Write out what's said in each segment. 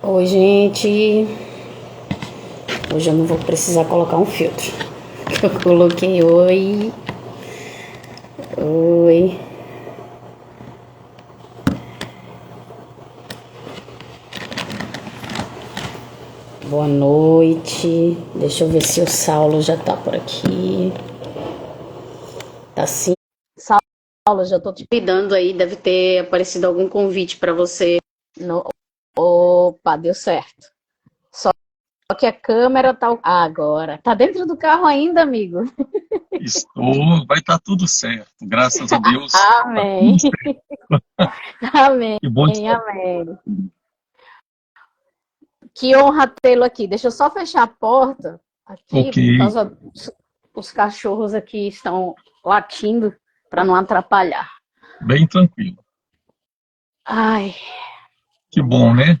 Oi, gente. Hoje eu não vou precisar colocar um filtro. Eu coloquei oi. Oi. Boa noite. Deixa eu ver se o Saulo já tá por aqui. Tá sim. Saulo, já tô te pedindo aí. Deve ter aparecido algum convite pra você. No... Opa, deu certo. Só que a câmera tá. Agora. Tá dentro do carro ainda, amigo? Estou, vai estar tudo certo, graças a Deus. Tá tudo Amém. certo. Amém. Que bom de estar Amém. Que honra tê-lo aqui. Deixa eu só fechar a porta aqui, ok, por causa dos cachorros aqui estão latindo para não atrapalhar. bem tranquilo. Ai, Que bom, né?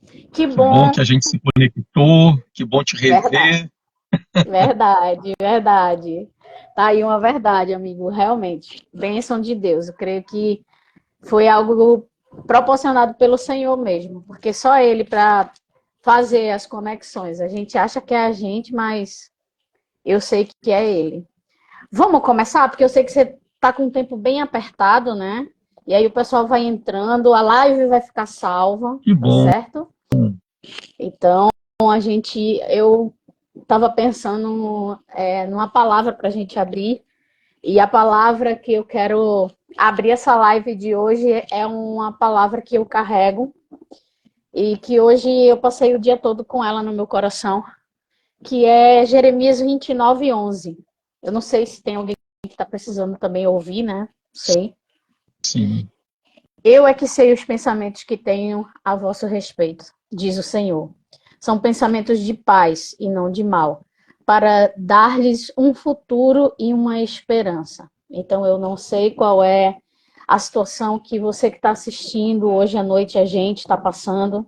que Que bom bom. que a gente se conectou, que bom te Verdade, rever. verdade, verdade. Tá aí uma verdade, amigo, realmente. Bênção de Deus. Eu creio que foi algo proporcionado pelo Senhor mesmo, porque só Ele para fazer as conexões. A gente acha que é a gente, mas eu sei que é Ele. Vamos começar? Porque eu sei que você tá com um tempo bem apertado, né? E aí o pessoal vai entrando, a live vai ficar salva, Que tá bom. certo? Então, eu estava pensando numa palavra para a gente abrir, e a palavra que eu quero abrir essa live de hoje é uma palavra que eu carrego e que hoje eu passei o dia todo com ela no meu coração, que é Jeremias 29:11. Eu não sei se tem alguém que está precisando também ouvir, né? Não sei. Sim. Eu é que sei os pensamentos que tenho a vosso respeito, diz o Senhor. São pensamentos de paz e não de mal, para dar-lhes um futuro e uma esperança. Então eu não sei qual é a situação que você que está assistindo hoje à noite a gente está passando.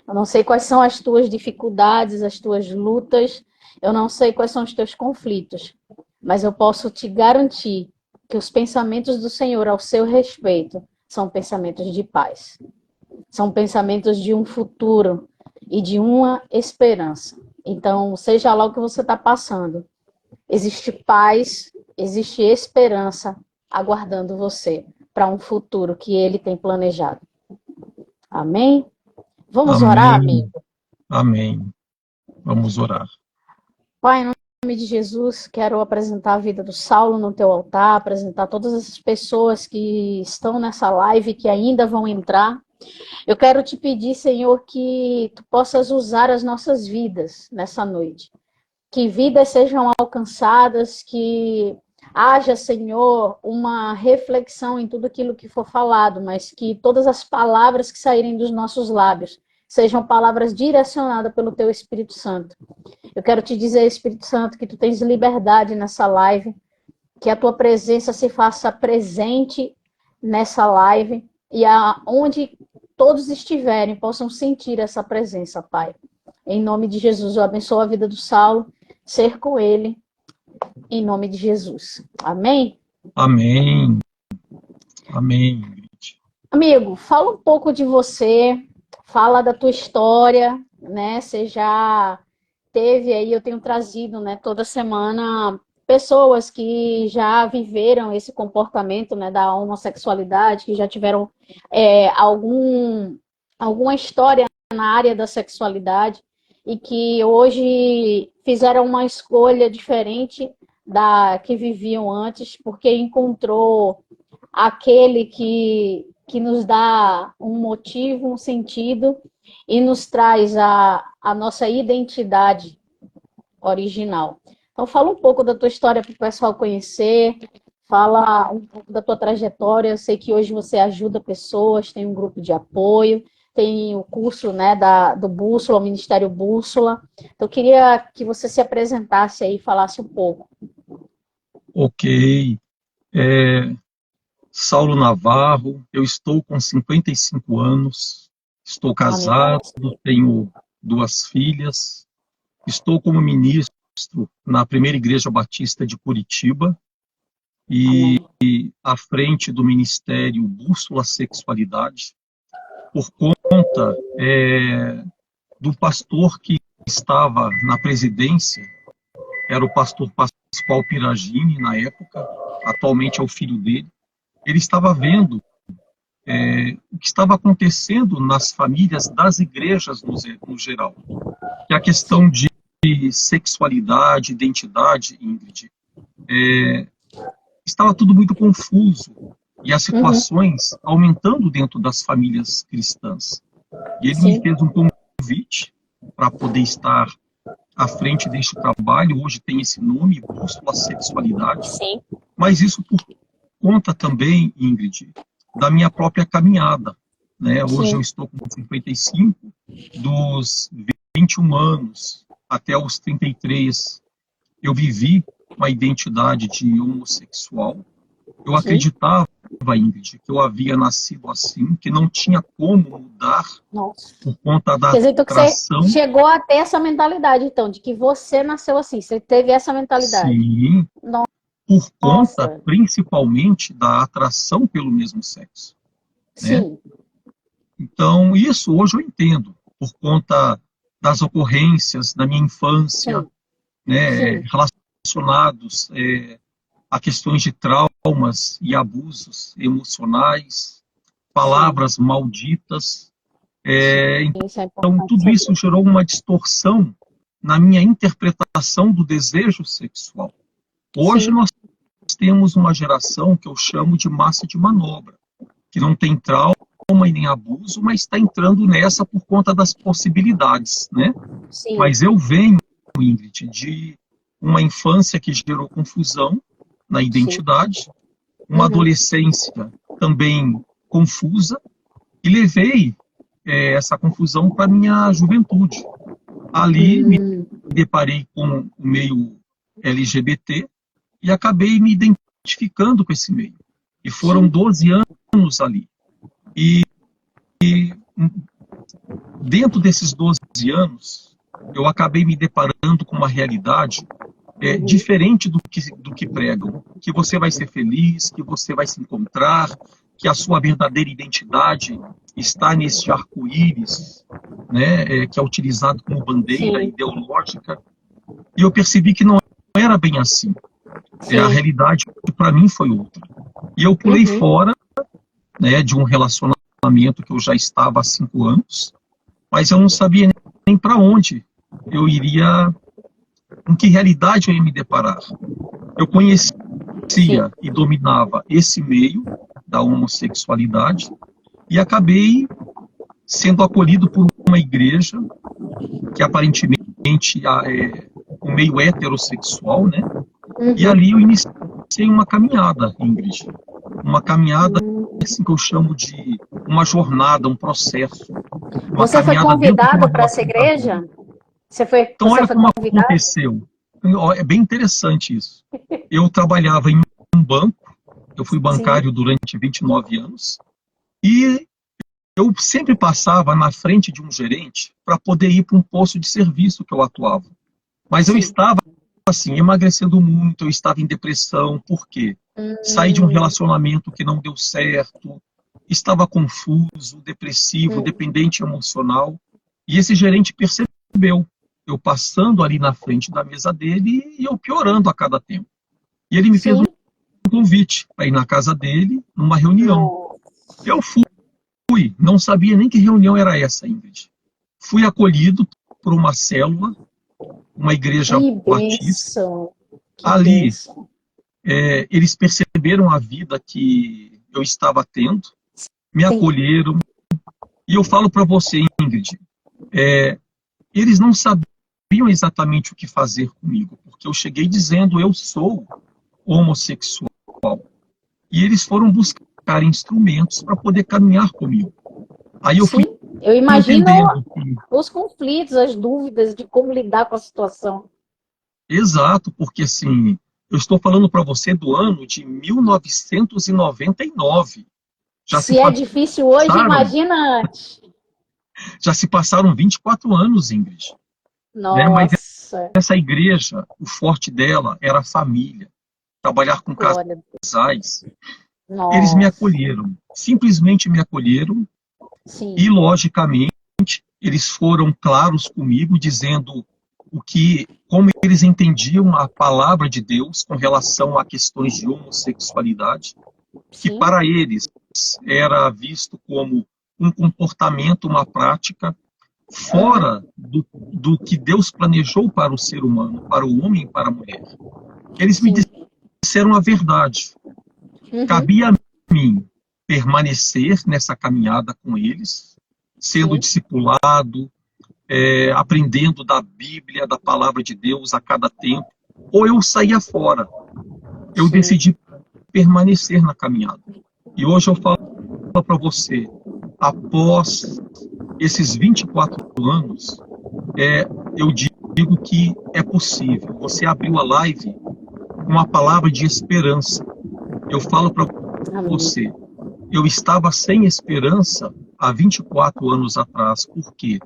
Eu não sei quais são as tuas dificuldades, as tuas lutas. Eu não sei quais são os teus conflitos. Mas eu posso te garantir que os pensamentos do Senhor ao seu respeito são pensamentos de paz. São pensamentos de um futuro e de uma esperança. Então, seja lá o que você está passando, existe paz, existe esperança aguardando você para um futuro que ele tem planejado. Amém? Vamos orar, Amém. amigo? Amém. Vamos orar. Pai, em nome de Jesus, quero apresentar a vida do Saulo no teu altar, apresentar todas essas pessoas que estão nessa live, que ainda vão entrar. Eu quero te pedir, Senhor, que tu possas usar as nossas vidas nessa noite. Que vidas sejam alcançadas, que haja, Senhor, uma reflexão em tudo aquilo que for falado, mas que todas as palavras que saírem dos nossos lábios sejam palavras direcionadas pelo teu Espírito Santo. Eu quero te dizer, Espírito Santo, que tu tens liberdade nessa live, que a tua presença se faça presente nessa live e aonde todos estiverem possam sentir essa presença, Pai. Em nome de Jesus, eu abençoo a vida do Saulo, ser com ele, em nome de Jesus. Amém? Amém. Amém, Ingrid. Amigo, fala um pouco de você, fala da tua história, né? Você já teve aí, eu tenho trazido, né, toda semana pessoas que já viveram esse comportamento, né, da homossexualidade, que já tiveram alguma história na área da sexualidade e que hoje fizeram uma escolha diferente da que viviam antes, porque encontrou aquele que nos dá um motivo, um sentido e nos traz a nossa identidade original. Então, fala um pouco da tua história para o pessoal conhecer, fala um pouco da tua trajetória. Eu sei que hoje você ajuda pessoas, tem um grupo de apoio, tem o curso, né, do Bússola, o Ministério Bússola. Então, eu queria que você se apresentasse aí e falasse um pouco. Ok. É, Saulo Navarro, eu estou com 55 anos, estou Amém. casado, tenho duas filhas, estou como ministro na Primeira Igreja Batista de Curitiba e Amém. à frente do Ministério Bússola Sexualidade, por conta do pastor que estava na presidência, era o pastor Pascoal Piragini, na época, atualmente é o filho dele. Ele estava vendo o que estava acontecendo nas famílias das igrejas no geral. Que a questão de sexualidade, identidade, Ingrid, estava tudo muito confuso e as situações aumentando dentro das famílias cristãs. E ele me fez um convite para poder estar à frente deste trabalho. Hoje tem esse nome, Bússola Sexualidade. Sim. Mas isso por conta também, Ingrid, da minha própria caminhada. Né? Hoje eu estou com 55, dos 21 anos até os 33, eu vivi uma identidade de homossexual. Eu acreditava, Ingrid, que eu havia nascido assim, que não tinha como mudar. Nossa. Por conta da Quer dizer, então, que atração. você chegou a ter essa mentalidade, então, de que você nasceu assim, você teve essa mentalidade. Sim, Nossa. Por conta, principalmente, da atração pelo mesmo sexo. Sim. Né? Então, isso hoje eu entendo, por conta das ocorrências da minha infância, né, relacionados a questões de traumas e abusos emocionais, palavras malditas. Então, tudo isso gerou uma distorção na minha interpretação do desejo sexual. Hoje nós temos uma geração que eu chamo de massa de manobra, que não tem trauma e nem abuso, mas está entrando nessa por conta das possibilidades, né? Sim. Mas eu venho, Ingrid, de uma infância que gerou confusão na identidade, uma adolescência também confusa, e levei essa confusão para a minha juventude. Ali me deparei com o meio LGBT e acabei me identificando com esse meio. E foram 12 anos ali. E dentro desses 12 anos, eu acabei me deparando com uma realidade diferente do que pregam. Que você vai ser feliz, que você vai se encontrar, que a sua verdadeira identidade está nesse arco-íris, né, que é utilizado como bandeira ideológica. E eu percebi que não era bem assim. A realidade para mim foi outra. E eu pulei fora, né, de um relacionamento que eu já estava há 5 anos, mas eu não sabia nem para onde eu iria, com que realidade eu ia me deparar. Eu conhecia e dominava esse meio da homossexualidade e acabei sendo acolhido por uma igreja que aparentemente é um meio heterossexual, né? E ali eu iniciei uma caminhada, Ingrid. Uma caminhada, assim, que eu chamo de uma jornada, um processo. Você foi convidado para essa igreja? Então, olha como aconteceu. É bem interessante isso. Eu trabalhava em um banco, eu fui bancário durante 29 anos, e eu sempre passava na frente de um gerente para poder ir para um posto de serviço que eu atuava. Mas eu estava, assim, emagrecendo muito, eu estava em depressão. Por quê? Saí de um relacionamento que não deu certo, estava confuso, depressivo, dependente emocional. E esse gerente percebeu eu passando ali na frente da mesa dele e eu piorando a cada tempo. E ele me fez um convite para ir na casa dele, numa reunião. Eu fui, não sabia nem que reunião era essa, Ingrid. Fui acolhido por uma célula, uma igreja batista. Ali, eles perceberam a vida que eu estava tendo, me acolheram. E eu falo para você, Ingrid, eles não sabiam exatamente o que fazer comigo, porque eu cheguei dizendo eu sou homossexual. E eles foram buscar instrumentos para poder caminhar comigo. Aí eu fui eu imagino os conflitos, as dúvidas de como lidar com a situação. Exato, porque assim, eu estou falando para você do ano de 1999. Se é difícil hoje, imagina antes. Já se passaram 24 anos, Ingrid. Nossa. Né? Mas essa igreja, o forte dela era a família. Trabalhar com casais. Eles me acolheram. Simplesmente me acolheram. E, logicamente, eles foram claros comigo, dizendo como eles entendiam a palavra de Deus com relação a questões de homossexualidade, que Sim. para eles era visto como um comportamento, uma prática fora do que Deus planejou para o ser humano, para o homem e para a mulher. Eles me disseram a verdade. Cabia a mim permanecer nessa caminhada com eles, sendo discipulado, aprendendo da Bíblia, da palavra de Deus a cada tempo, ou eu saía fora. Eu decidi permanecer na caminhada. E hoje eu falo para você, após esses 24 anos, eu digo que é possível. Você abriu a live com uma palavra de esperança. Eu falo para você, eu estava sem esperança há 24 anos atrás. Por quê?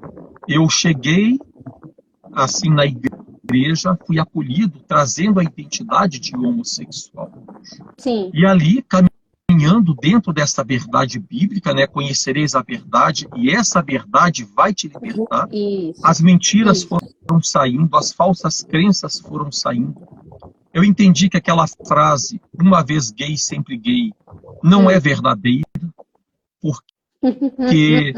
Eu cheguei assim na igreja, fui acolhido, trazendo a identidade de homossexual. Sim. E ali, caminhando dentro dessa verdade bíblica, né, conhecereis a verdade, e essa verdade vai te libertar. As mentiras foram saindo, as falsas crenças foram saindo. Eu entendi que aquela frase, uma vez gay, sempre gay, não é verdadeira, porque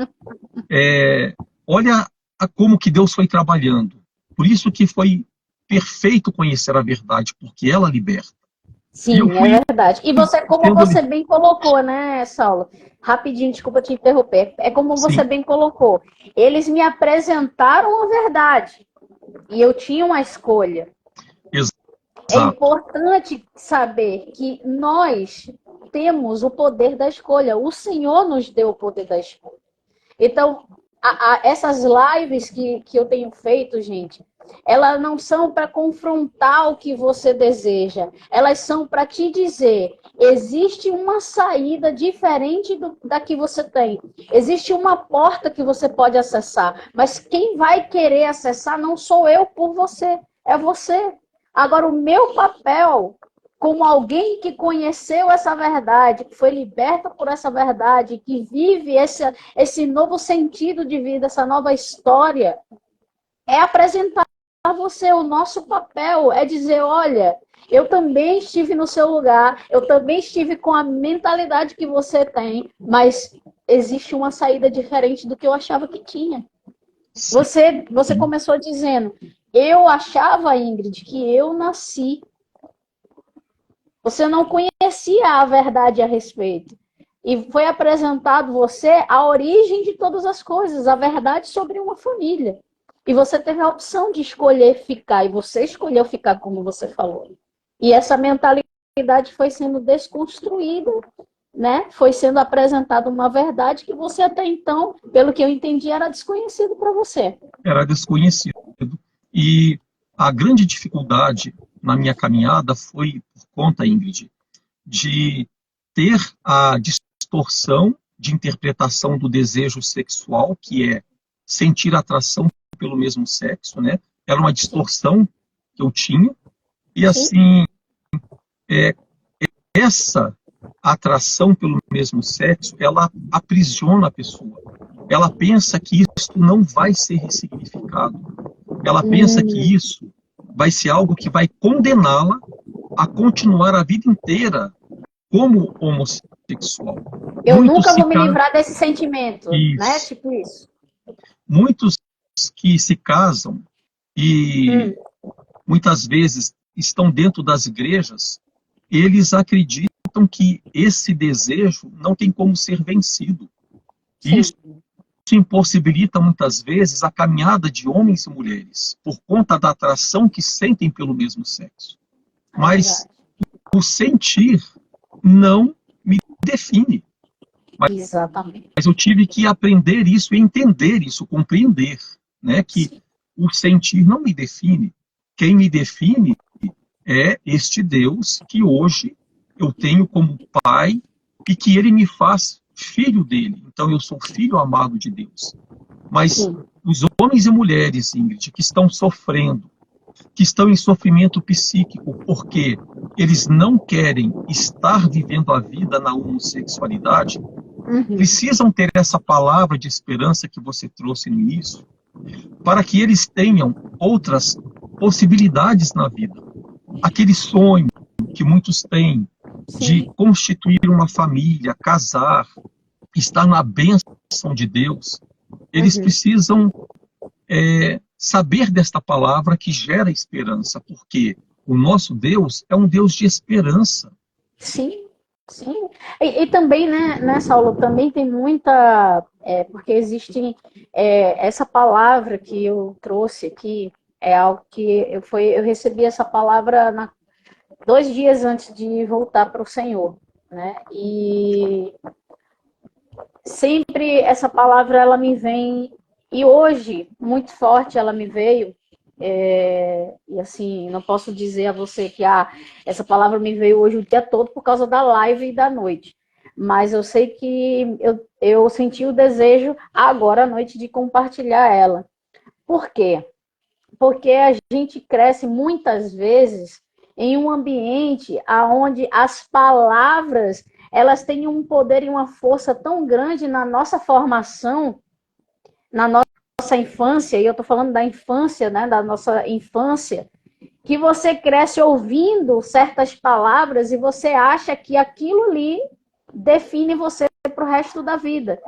olha como que Deus foi trabalhando. Por isso que foi perfeito conhecer a verdade, porque ela liberta. Sim, é verdade. E você, como você bem colocou, né, Saulo? Rapidinho, desculpa te interromper. É como você bem colocou. Eles me apresentaram a verdade. E eu tinha uma escolha. Exato. É importante saber que nós temos o poder da escolha. O Senhor nos deu o poder da escolha. Então, essas lives que eu tenho feito, gente, elas não são para confrontar o que você deseja. Elas são para te dizer, existe uma saída diferente da que você tem. Existe uma porta que você pode acessar. Mas quem vai querer acessar não sou eu por você, é você. Agora, o meu papel, como alguém que conheceu essa verdade, que foi liberta por essa verdade, que vive esse novo sentido de vida, essa nova história, é apresentar a você. O nosso papel é dizer, olha, eu também estive no seu lugar, eu também estive com a mentalidade que você tem, mas existe uma saída diferente do que eu achava que tinha. Você começou dizendo, eu achava, Ingrid, que eu nasci. Você não conhecia a verdade a respeito. E foi apresentado você a origem de todas as coisas, a verdade sobre uma família. E você teve a opção de escolher ficar, e você escolheu ficar, como você falou. E essa mentalidade foi sendo desconstruída, né? Foi sendo apresentada uma verdade que você até então, pelo que eu entendi, era desconhecido para você. Era desconhecido. E a grande dificuldade na minha caminhada foi por conta, Ingrid, de ter a distorção de interpretação do desejo sexual, que é sentir atração pelo mesmo sexo, né? Era uma distorção que eu tinha. E assim, essa atração pelo mesmo sexo, ela aprisiona a pessoa. Ela pensa que isso não vai ser ressignificado. Ela pensa que isso vai ser algo que vai condená-la a continuar a vida inteira como homossexual. Eu nunca vou me livrar desse sentimento, né? Tipo isso. Muitos que se casam e muitas vezes estão dentro das igrejas, eles acreditam que esse desejo não tem como ser vencido. E isso impossibilita muitas vezes a caminhada de homens e mulheres, por conta da atração que sentem pelo mesmo sexo. Mas o sentir não me define. Mas eu tive que aprender isso, entender isso, compreender, né, que o sentir não me define. Quem me define é este Deus que hoje eu tenho como pai e que ele me faz filho dele. Então eu sou filho amado de Deus. Mas os homens e mulheres, Ingrid, que estão sofrendo, que estão em sofrimento psíquico, porque eles não querem estar vivendo a vida na homossexualidade, precisam ter essa palavra de esperança que você trouxe no início, para que eles tenham outras possibilidades na vida. Aquele sonho que muitos têm de constituir uma família, casar, estar na bênção de Deus, eles precisam saber desta palavra que gera esperança, porque o nosso Deus é um Deus de esperança. Sim, sim. E também, né, Saulo, também tem muita... porque existe essa palavra que eu trouxe aqui, é algo que eu recebi essa palavra 2 dias antes de voltar para o Senhor, né? E sempre essa palavra, ela me vem, e hoje, muito forte, ela me veio, e assim, não posso dizer a você que essa palavra me veio hoje o dia todo por causa da live e da noite, mas eu sei que eu senti o desejo agora à noite de compartilhar ela. Por quê? Porque a gente cresce muitas vezes em um ambiente onde as palavras, elas têm um poder e uma força tão grande na nossa formação, na nossa infância, e eu estou falando da infância, né, da nossa infância, que você cresce ouvindo certas palavras e você acha que aquilo ali define você para o resto da vida.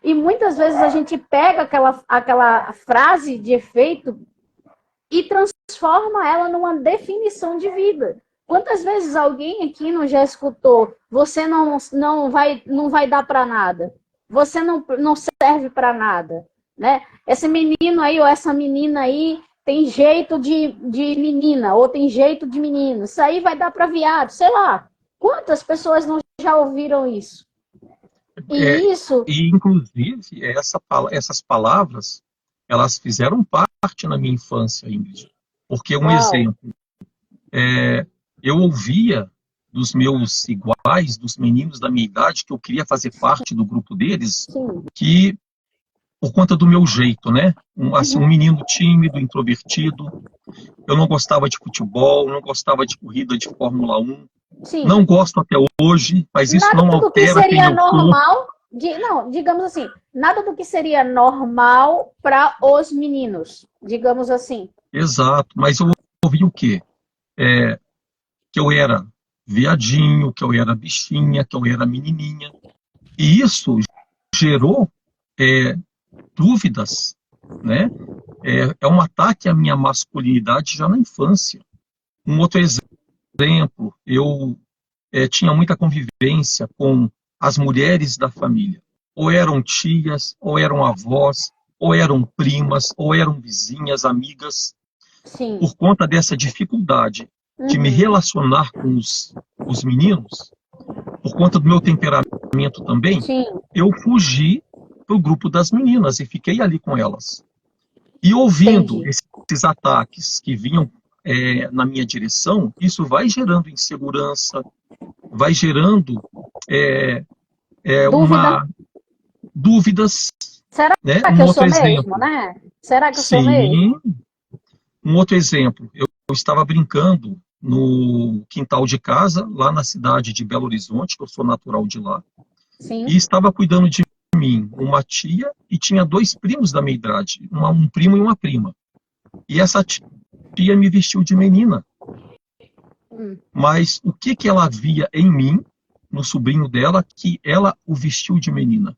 E muitas vezes a gente pega aquela frase de efeito e transforma ela numa definição de vida. Quantas vezes alguém aqui não já escutou: você não vai dar para nada, você não serve para nada, né? Esse menino aí ou essa menina aí tem jeito de menina ou tem jeito de menino, isso aí vai dar para viado, sei lá. Quantas pessoas não já ouviram isso? E inclusive essas palavras, elas fizeram parte na minha infância, Ingrid. Porque exemplo, eu ouvia dos meus iguais, dos meninos da minha idade, que eu queria fazer parte do grupo deles, que por conta do meu jeito, né? Um menino tímido, introvertido, eu não gostava de futebol, não gostava de corrida de Fórmula 1, não gosto até hoje, mas isso não altera quem eu sou. Não, digamos assim, nada do que seria normal para os meninos, digamos assim. Exato, mas eu ouvi o quê? Que eu era viadinho, que eu era bichinha, que eu era menininha. E isso gerou dúvidas, né? É um ataque à minha masculinidade já na infância. Um outro exemplo, eu tinha muita convivência com as mulheres da família. Ou eram tias, ou eram avós, ou eram primas, ou eram vizinhas, amigas. Sim. Por conta dessa dificuldade de me relacionar com os meninos, por conta do meu temperamento também, eu fugi para o grupo das meninas e fiquei ali com elas. E ouvindo esses ataques que vinham na minha direção, isso vai gerando insegurança, vai gerando dúvidas. Será né? que eu sou mesmo, né? Será que eu sou mesmo? Um outro exemplo, eu estava brincando no quintal de casa, lá na cidade de Belo Horizonte, que eu sou natural de lá, e estava cuidando de mim uma tia e tinha 2 primos da minha idade, um primo e uma prima. E essa tia me vestiu de menina. Mas o que ela via em mim, no sobrinho dela, que ela o vestiu de menina?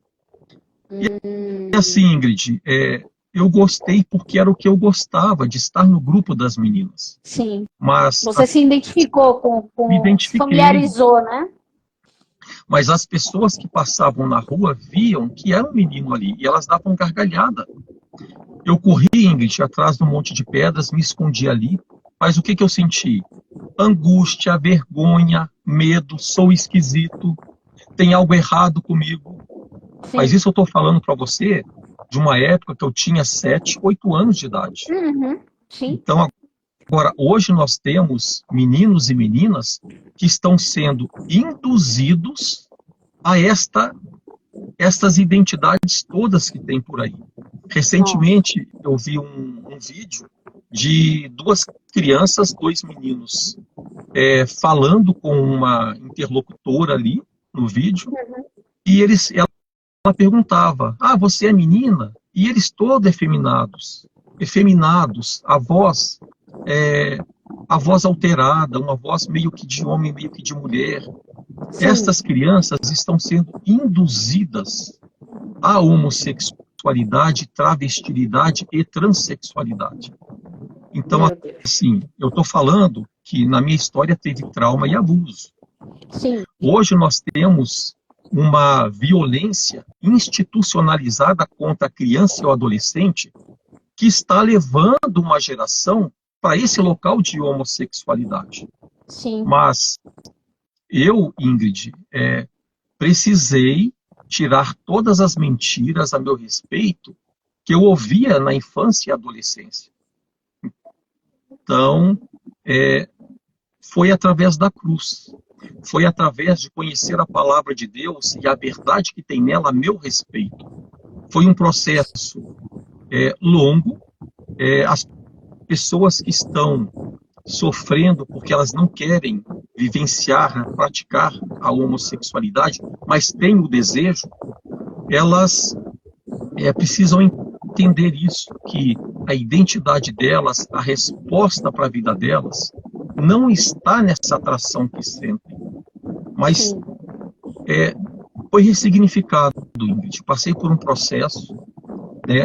E assim, Ingrid, eu gostei porque era o que eu gostava, de estar no grupo das meninas. Sim. Mas você se identificou se familiarizou, né? Mas as pessoas que passavam na rua viam que era um menino ali, e elas davam gargalhada. Eu corri, Ingrid, atrás de um monte de pedras, me escondi ali, mas o que eu senti? Angústia, vergonha, medo, sou esquisito, tem algo errado comigo. Sim. Mas isso eu estou falando para você de uma época que eu tinha 7, 8 anos de idade. Sim. Então, agora, hoje nós temos meninos e meninas que estão sendo induzidos a estas identidades todas que tem por aí. Recentemente, eu vi um vídeo de 2 crianças, 2 meninos, falando com uma interlocutora ali no vídeo, e perguntava, você é menina? E eles todos efeminados, a voz alterada, uma voz meio que de homem, meio que de mulher. Sim. Estas crianças estão sendo induzidas à homossexualidade, travestilidade e transexualidade. Então, assim, eu estou falando que na minha história teve trauma e abuso. Sim. Hoje nós temos uma violência institucionalizada contra a criança e o adolescente que está levando uma geração para esse local de homossexualidade. Sim. Mas eu, Ingrid, precisei tirar todas as mentiras a meu respeito que eu ouvia na infância e adolescência. Então, foi através da cruz. Foi através de conhecer a palavra de Deus e a verdade que tem nela a meu respeito. Foi um processo longo. As pessoas que estão sofrendo porque elas não querem vivenciar, praticar a homossexualidade, mas têm o desejo, elas precisam entender isso, que a identidade delas, a resposta para a vida delas, não está nessa atração que sentem, mas foi ressignificado, Ingrid. Passei por um processo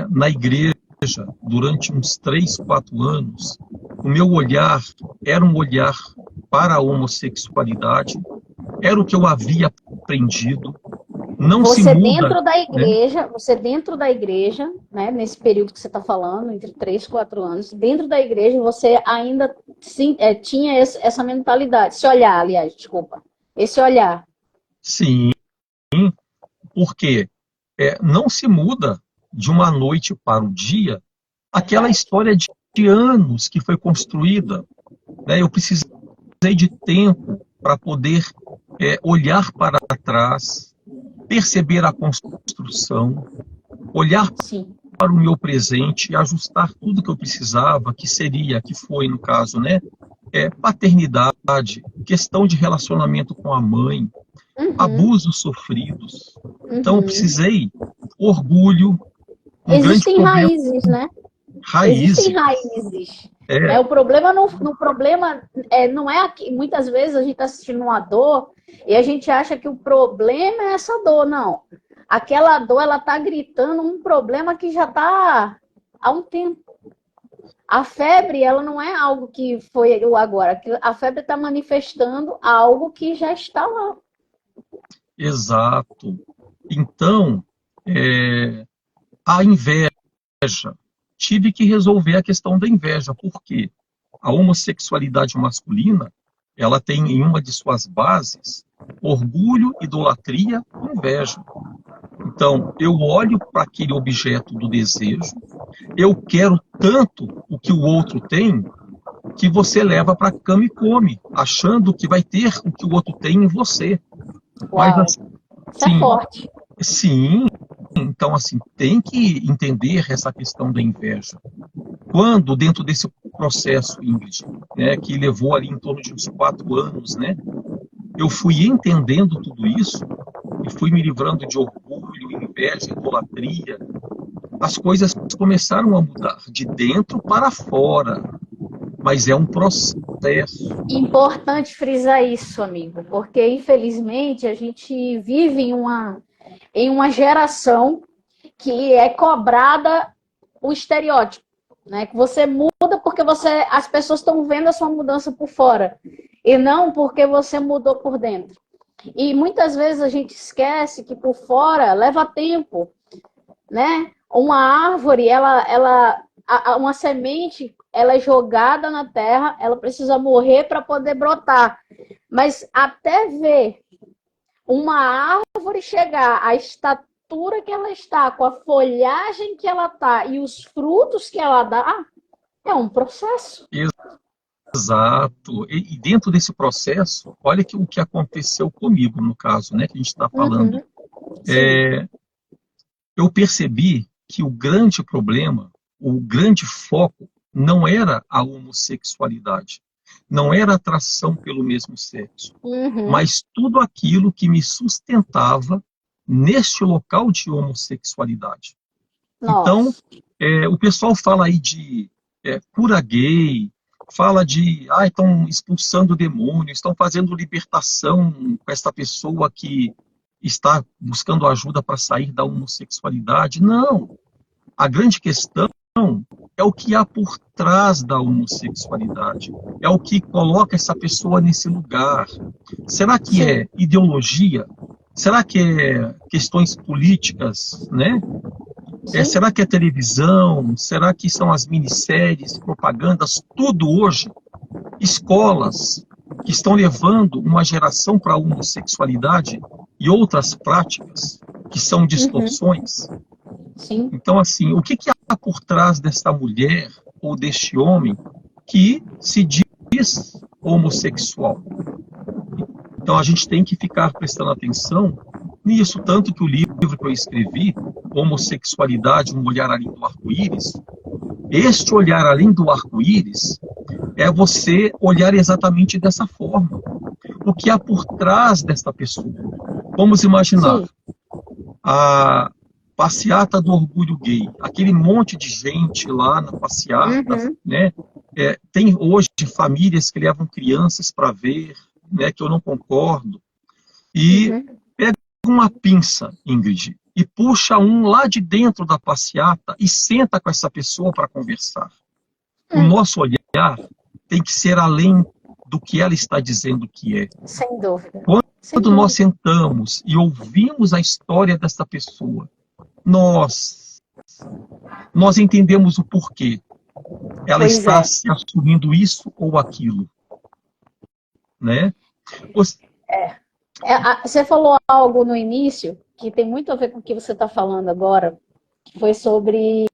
na igreja durante uns 3, 4 anos. O meu olhar era um olhar para a homossexualidade, era o que eu havia aprendido. Não você se muda, dentro da igreja, você dentro da igreja, né, nesse período que você está falando, entre 3 e 4 anos, dentro da igreja você ainda tinha essa mentalidade, esse olhar, aliás, desculpa, esse olhar. Sim, porque não se muda de uma noite para o dia aquela história de anos que foi construída. Eu precisei de tempo para poder olhar para trás, perceber a construção, olhar Sim. para o meu presente e ajustar tudo que eu precisava, que foi, no caso, paternidade, questão de relacionamento com a mãe, abusos sofridos. Então, eu precisei, orgulho, Existem grande problema, raízes, né? raízes. Existem raízes. O problema não é aqui. Muitas vezes a gente está assistindo uma dor e a gente acha que o problema é essa dor. Não. Aquela dor, ela está gritando um problema que já está há um tempo. A febre, ela não é algo que foi agora. A febre está manifestando algo que já está lá. Exato. Então, a inveja. Tive que resolver a questão da inveja, porque a homossexualidade masculina, ela tem em uma de suas bases orgulho, idolatria e inveja. Então, eu olho para aquele objeto do desejo, eu quero tanto o que o outro tem, que você leva para a cama e come, achando que vai ter o que o outro tem em você. Uau, mas isso é forte. Sim, então assim, tem que entender essa questão da inveja. Quando, dentro desse processo, Ingrid, que levou ali em torno de uns 4 anos, eu fui entendendo tudo isso e fui me livrando de orgulho, inveja, idolatria, as coisas começaram a mudar de dentro para fora, mas é um processo. Importante frisar isso, amigo, porque infelizmente a gente vive em uma geração que é cobrada o estereótipo, né? Que você muda porque as pessoas estão vendo a sua mudança por fora e não porque você mudou por dentro. E muitas vezes a gente esquece que por fora leva tempo, né? Uma árvore, uma semente, ela é jogada na terra, ela precisa morrer para poder brotar. Mas até ver uma árvore chegar à estatura que ela está, com a folhagem que ela está e os frutos que ela dá, é um processo. Exato. E dentro desse processo, olha o que aconteceu comigo, no caso, que a gente está falando. Eu percebi que o grande problema, o grande foco, não era a homossexualidade, não era a atração pelo mesmo sexo, mas tudo aquilo que me sustentava neste local de homossexualidade. Nossa. Então, o pessoal fala aí de cura gay, fala de, estão expulsando o demônio, estão fazendo libertação com essa pessoa que está buscando ajuda para sair da homossexualidade. Não. A grande questão é o que há por trás da homossexualidade. É o que coloca essa pessoa nesse lugar. Será que é ideologia? Será que é questões políticas, né? Será que é televisão? Será que são as minisséries, propagandas? Tudo hoje. Escolas que estão levando uma geração para a homossexualidade e outras práticas que são distorções. Sim. Então, assim, o que há por trás desta mulher ou deste homem que se diz homossexual? Então, a gente tem que ficar prestando atenção nisso, tanto que o livro que eu escrevi, Homossexualidade, um olhar além do arco-íris, este olhar além do arco-íris é você olhar exatamente dessa forma. O que há por trás desta pessoa? Vamos imaginar a passeata do orgulho gay, aquele monte de gente lá na passeata, né? Tem hoje famílias que levam crianças para ver, né, que eu não concordo, e pega uma pinça, Ingrid, e puxa um lá de dentro da passeata e senta com essa pessoa para conversar. O nosso olhar tem que ser além do que ela está dizendo que é. Sem dúvida. Quando nós sentamos e ouvimos a história dessa pessoa, nós entendemos o porquê. Ela está se assumindo isso ou aquilo. Né? Você falou algo no início que tem muito a ver com o que você está falando agora, que foi sobre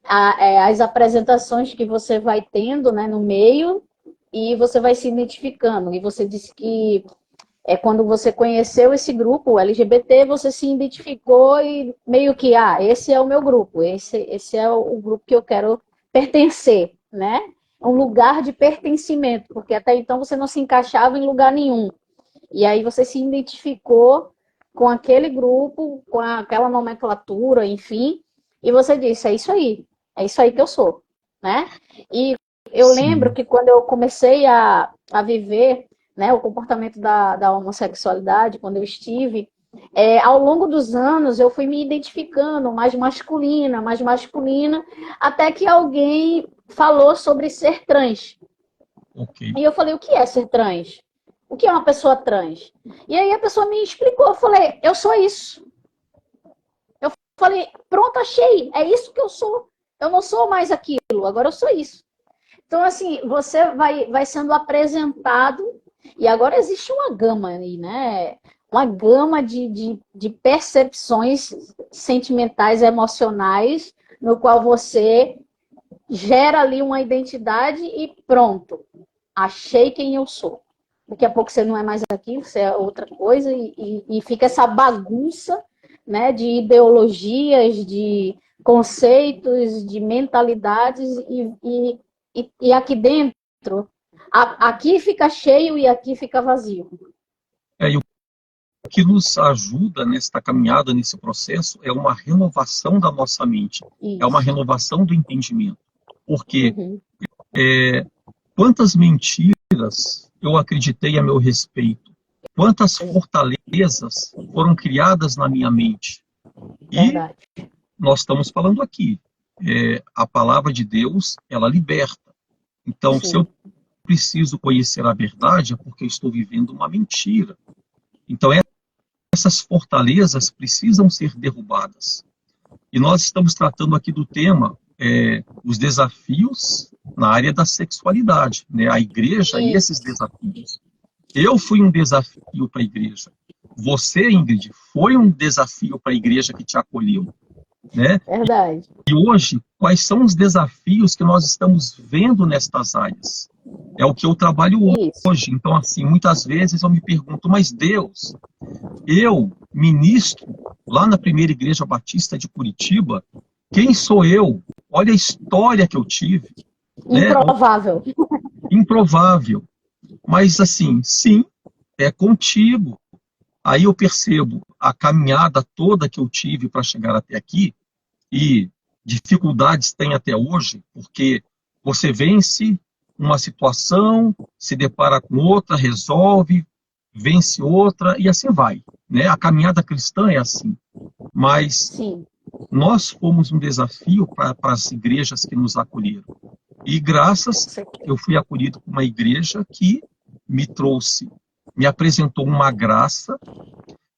as apresentações que você vai tendo, né, no meio, e você vai se identificando. E você disse que quando você conheceu esse grupo LGBT, você se identificou e meio que, esse é o meu grupo, esse é o grupo que eu quero pertencer, né? Um lugar de pertencimento, porque até então você não se encaixava em lugar nenhum. E aí você se identificou com aquele grupo, com aquela nomenclatura, enfim, e você disse, é isso aí que eu sou, né? E eu lembro que quando eu comecei a viver, né, o comportamento da homossexualidade, quando eu estive, ao longo dos anos eu fui me identificando mais masculina, até que alguém falou sobre ser trans. E eu falei, o que é ser trans? O que é uma pessoa trans? E aí a pessoa me explicou, eu falei, eu sou isso. Eu falei, pronto, achei, é isso que eu sou. Eu não sou mais aquilo, agora eu sou isso. Então, assim, você vai sendo apresentado, e agora existe uma gama aí, né? Uma gama de percepções sentimentais, emocionais, no qual você gera ali uma identidade e pronto, achei quem eu sou. Daqui a pouco você não é mais aquilo, você é outra coisa, e fica essa bagunça, né, de ideologias, de conceitos, de mentalidades, e aqui dentro, aqui fica cheio e aqui fica vazio. E o que nos ajuda nesta caminhada, nesse processo, é uma renovação da nossa mente, é uma renovação do entendimento. Porque quantas mentiras eu acreditei a meu respeito, quantas fortalezas foram criadas na minha mente. E nós estamos falando aqui, a palavra de Deus, ela liberta. Então, se eu preciso conhecer a verdade, é porque eu estou vivendo uma mentira. Então, essas fortalezas precisam ser derrubadas. E nós estamos tratando aqui do tema, os desafios na área da sexualidade, né? A igreja e esses desafios. Eu fui um desafio para a igreja. Você, Ingrid, foi um desafio para a igreja que te acolheu. Né? Verdade. E hoje, quais são os desafios que nós estamos vendo nestas áreas? É o que eu trabalho hoje. Então, assim, muitas vezes eu me pergunto, mas Deus, eu, ministro, lá na primeira igreja batista de Curitiba, quem sou eu? Olha a história que eu tive. Improvável. Né? Improvável. Mas, assim, sim, é contigo. Aí eu percebo, a caminhada toda que eu tive para chegar até aqui, e dificuldades tem até hoje, porque você vence uma situação, se depara com outra, resolve, vence outra, e assim vai, né? A caminhada cristã é assim. Mas Sim. nós fomos um desafio para as igrejas que nos acolheram. E graças, eu fui acolhido por uma igreja que me trouxe, me apresentou uma graça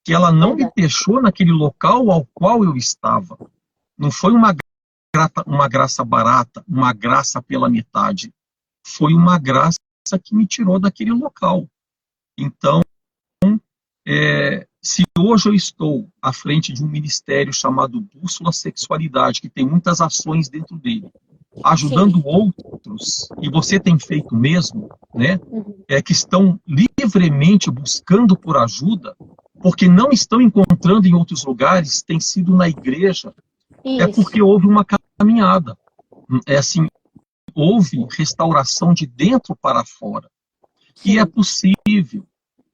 que ela não me deixou naquele local ao qual eu estava. Não foi uma graça barata, uma graça pela metade. Foi uma graça que me tirou daquele local. Então, se hoje eu estou à frente de um ministério chamado Bússola Sexualidade, que tem muitas ações dentro dele, ajudando outros, e você tem feito mesmo, né? Que estão livremente buscando por ajuda, porque não estão encontrando em outros lugares, tem sido na igreja, é porque houve uma caminhada. É assim, houve restauração de dentro para fora. Sim. E é possível.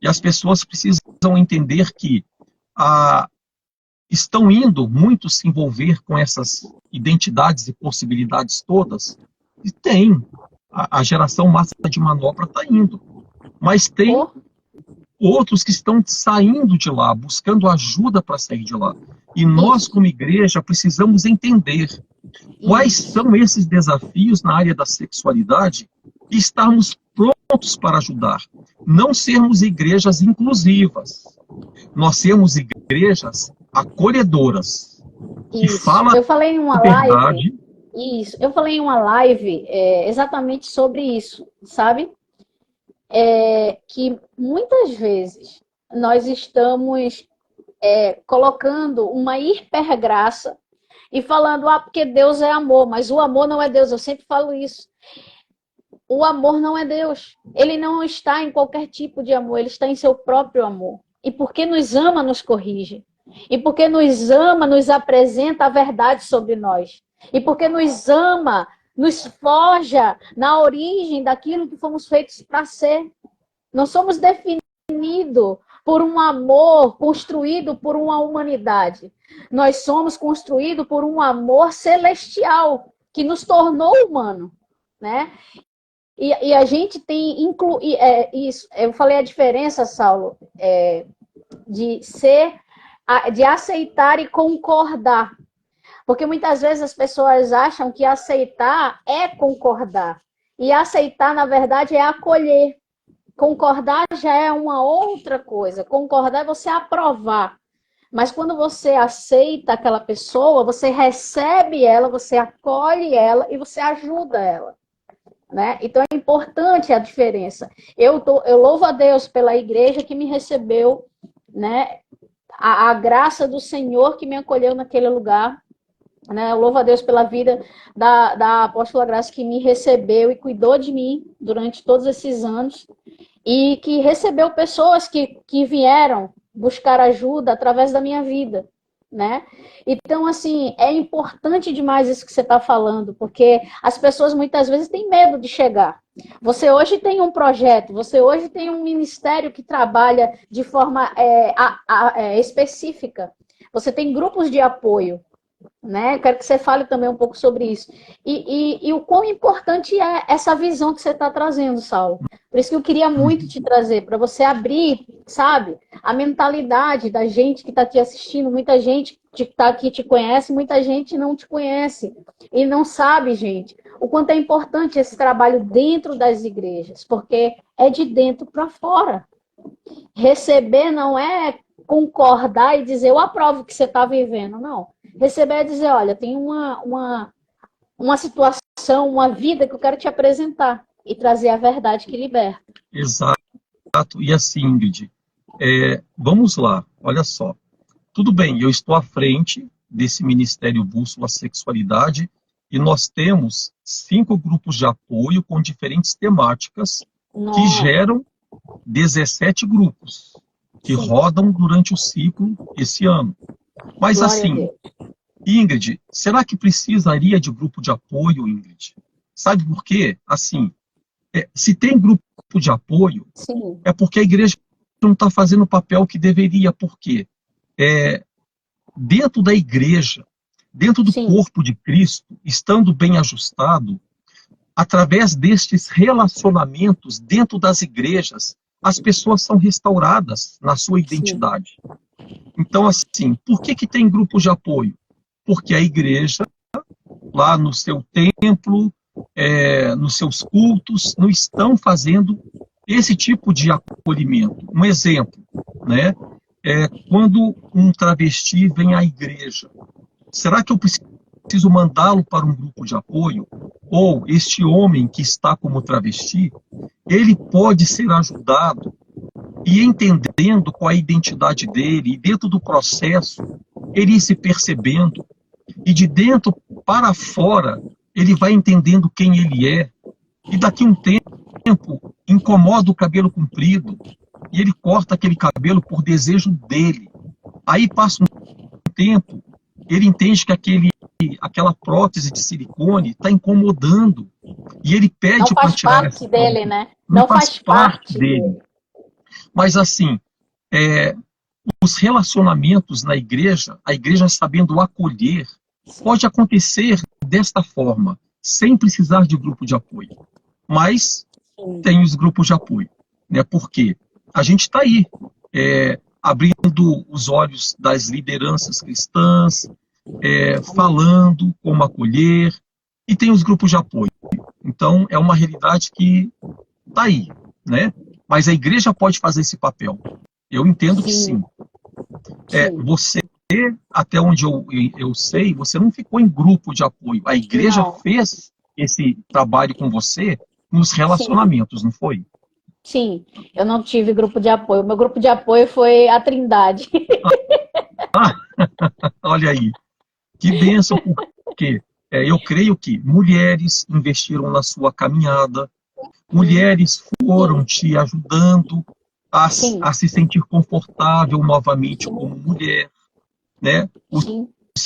E as pessoas precisam entender que estão indo muito se envolver com essas identidades e possibilidades todas. E tem. A geração massa de manobra está indo. Mas tem outros que estão saindo de lá, buscando ajuda para sair de lá. E nós, como igreja, precisamos entender quais são esses desafios na área da sexualidade e estarmos prontos para ajudar. Não sermos igrejas inclusivas. Nós sermos igrejas acolhedoras. Que fala eu falei em uma live. Isso. Eu falei em uma live exatamente sobre isso, sabe? Que muitas vezes nós estamos colocando uma hipergraça e falando, porque Deus é amor, mas o amor não é Deus. Eu sempre falo isso. O amor não é Deus. Ele não está em qualquer tipo de amor, ele está em seu próprio amor. E porque nos ama, nos corrige. E porque nos ama, nos apresenta a verdade sobre nós. E porque nos ama, nos forja na origem daquilo que fomos feitos para ser. Nós somos definidos por um amor construído por uma humanidade. Nós somos construídos por um amor celestial que nos tornou humano, né? E a gente tem isso. Eu falei a diferença, Saulo, de aceitar e concordar. Porque muitas vezes as pessoas acham que aceitar é concordar. E aceitar, na verdade, é acolher. Concordar já é uma outra coisa. Concordar é você aprovar. Mas quando você aceita aquela pessoa, você recebe ela, você acolhe ela e você ajuda ela. Né? Então é importante a diferença. Eu louvo a Deus pela igreja que me recebeu, né? A graça do Senhor que me acolheu naquele lugar. Né? Eu louvo a Deus pela vida da apóstola Graça que me recebeu e cuidou de mim durante todos esses anos. E que recebeu pessoas que vieram buscar ajuda através da minha vida. Né? Então, assim, é importante demais isso que você está falando, porque as pessoas muitas vezes têm medo de chegar. Você hoje tem um projeto, você hoje tem um ministério que trabalha de forma específica. Você tem grupos de apoio, né? Eu quero que você fale também um pouco sobre isso. E o quão importante é essa visão que você está trazendo, Saulo. Por isso que eu queria muito te trazer, para você abrir, sabe, a mentalidade da gente que está te assistindo. Muita gente que está aqui te conhece, muita gente não te conhece. E não sabe, gente, o quanto é importante esse trabalho dentro das igrejas, porque é de dentro para fora. Receber não é concordar e dizer, eu aprovo o que você está vivendo, não. Receber é dizer, olha, tem uma situação, uma vida que eu quero te apresentar e trazer a verdade que liberta. Exato. E assim, Ingrid, vamos lá, olha só. Tudo bem, eu estou à frente desse Ministério Bússola Sexualidade e nós temos 5 grupos de apoio com diferentes temáticas que geram 17 grupos que rodam durante o ciclo esse ano. Mas assim, Ingrid, será que precisaria de grupo de apoio, Ingrid? Sabe por quê? Assim, se tem grupo de apoio, é porque a igreja não está fazendo o papel que deveria. Por quê? dentro da igreja, dentro do corpo de Cristo, estando bem ajustado, através destes relacionamentos dentro das igrejas, as pessoas são restauradas na sua identidade. Então, assim, por que tem grupos de apoio? Porque a igreja, lá no seu templo, nos seus cultos, não estão fazendo esse tipo de acolhimento. Um exemplo, né? Quando um travesti vem à igreja, será que eu preciso mandá-lo para um grupo de apoio? Ou este homem que está como travesti, ele pode ser ajudado e entendendo qual é a identidade dele, e dentro do processo, ele ir se percebendo, e de dentro para fora, ele vai entendendo quem ele é, e daqui a um tempo, incomoda o cabelo comprido, e ele corta aquele cabelo por desejo dele. Aí passa um tempo, ele entende que aquela prótese de silicone está incomodando, e ele pede para tirar essa prótese. Não faz parte dele, né? Não faz parte dele. Mas assim, os relacionamentos na igreja, a igreja sabendo acolher, pode acontecer desta forma, sem precisar de grupo de apoio. Mas tem os grupos de apoio, né? Porque a gente está aí, abrindo os olhos das lideranças cristãs, falando como acolher, e tem os grupos de apoio. Então, é uma realidade que está aí, né? Mas a igreja pode fazer esse papel. Eu entendo que sim. Você, até onde eu sei, você não ficou em grupo de apoio. A igreja fez esse trabalho com você nos relacionamentos, não foi? Sim, eu não tive grupo de apoio. Meu grupo de apoio foi a Trindade. Olha aí, que bênção, porque eu creio que mulheres investiram na sua caminhada, mulheres foram te ajudando a se sentir confortável novamente como mulher, né? Os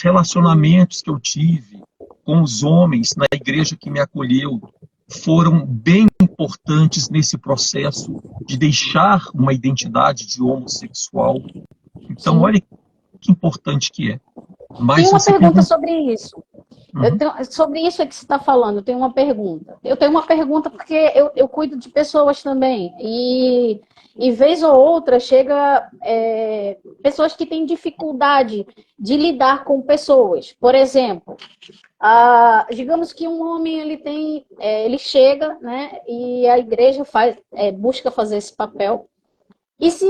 relacionamentos que eu tive com os homens na igreja que me acolheu foram bem importantes nesse processo de deixar uma identidade de homossexual. Então, olha que importante que é. Mas tem uma pergunta sobre isso. Sobre isso que você está falando, eu tenho uma pergunta. Eu tenho uma pergunta porque eu cuido de pessoas também. E vez ou outra chega pessoas que têm dificuldade de lidar com pessoas. Por exemplo, digamos que um homem ele chega, né, e a igreja busca fazer esse papel. E se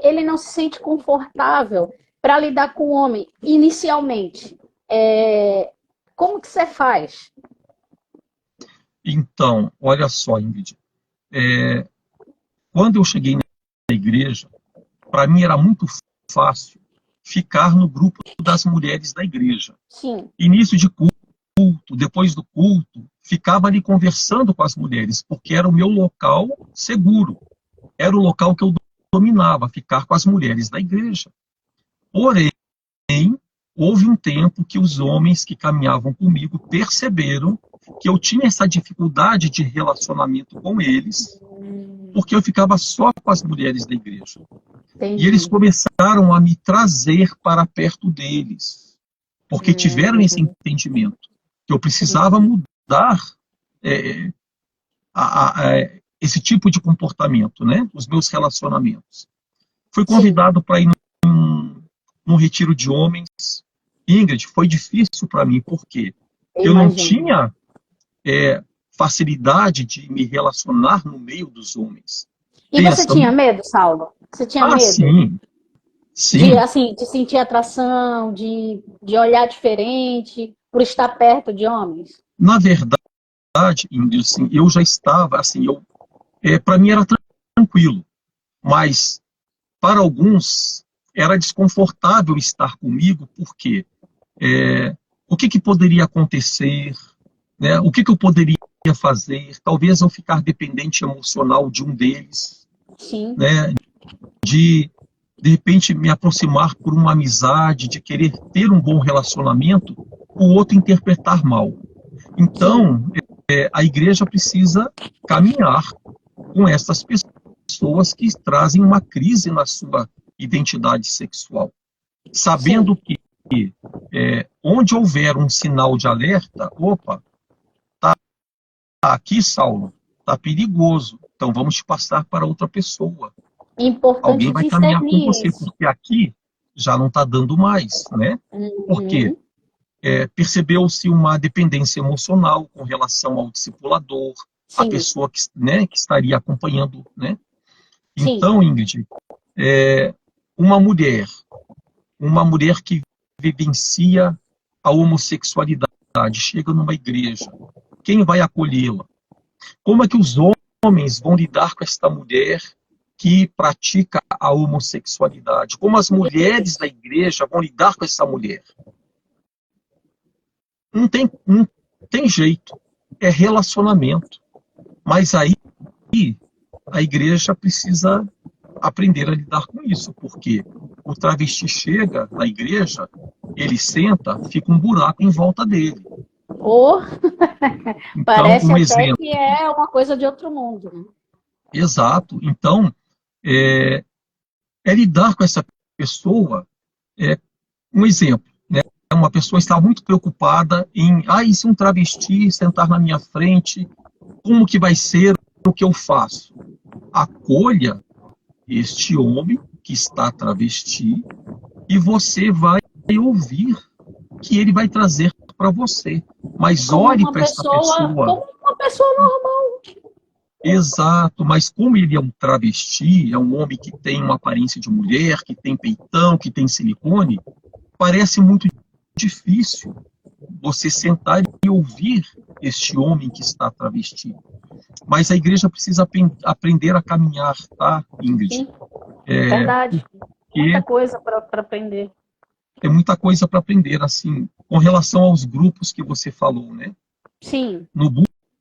ele não se sente confortável para lidar com o homem inicialmente? Como que você faz? Então, olha só, Ingrid. Quando eu cheguei na igreja, para mim era muito fácil ficar no grupo das mulheres da igreja. Sim. Início de culto, depois do culto, ficava ali conversando com as mulheres, porque era o meu local seguro. Era o local que eu dominava, ficar com as mulheres da igreja. Porém, houve um tempo que os homens que caminhavam comigo perceberam que eu tinha essa dificuldade de relacionamento com eles, porque eu ficava só com as mulheres da igreja. Entendi. E eles começaram a me trazer para perto deles, porque tiveram esse entendimento, que eu precisava mudar esse tipo de comportamento, né? Os meus relacionamentos. Fui convidado para ir num retiro de homens. Ingrid, foi difícil para mim, porque eu não tinha facilidade de me relacionar no meio dos homens. E você tinha medo, Saulo? Você tinha medo? Sim. De sentir atração, de olhar diferente, por estar perto de homens? Na verdade, Ingrid, assim, eu já estava, assim, para mim era tranquilo, mas para alguns era desconfortável estar comigo, porque o que poderia acontecer, né? O que eu poderia fazer? Talvez eu ficar dependente emocional de um deles, Sim. Né? De repente me aproximar por uma amizade, de querer ter um bom relacionamento, o outro interpretar mal. Então, a igreja precisa caminhar com essas pessoas que trazem uma crise na sua identidade sexual. sabendo que onde houver um sinal de alerta, opa, tá aqui, Saulo, tá perigoso, então vamos te passar para outra pessoa. Importante Alguém vai caminhar com discernir você, isso. porque aqui já não está dando mais, né? Porque percebeu-se uma dependência emocional com relação ao discipulador, a Sim, pessoa que, né, que estaria acompanhando, né? sim, Então, Ingrid, uma mulher que vivencia a homossexualidade, chega numa igreja, quem vai acolhê-la? Como é que os homens vão lidar com esta mulher que pratica a homossexualidade? Como as mulheres da igreja vão lidar com essa mulher? Não tem jeito. É relacionamento. Mas aí a igreja precisa aprender a lidar com isso, porque o travesti chega na igreja, ele senta, fica um buraco em volta dele. Ou Então, parece um até exemplo. que é uma coisa de outro mundo, né? Exato. Então, é lidar com essa pessoa. Um exemplo, né? Uma pessoa está muito preocupada em, e se um travesti sentar na minha frente, como que vai ser o que eu faço? Acolha este homem que está travesti e você vai ouvir que ele vai trazer para você. Mas ore para esta pessoa. Como uma pessoa normal. Exato, mas como ele é um travesti, é um homem que tem uma aparência de mulher, que tem peitão, que tem silicone, parece muito difícil você sentar e ouvir este homem que está travesti. Mas a igreja precisa aprender a caminhar, tá, Ingrid? Sim, verdade. Muita coisa para aprender. É muita coisa para aprender, assim, com relação aos grupos que você falou, né? Sim. No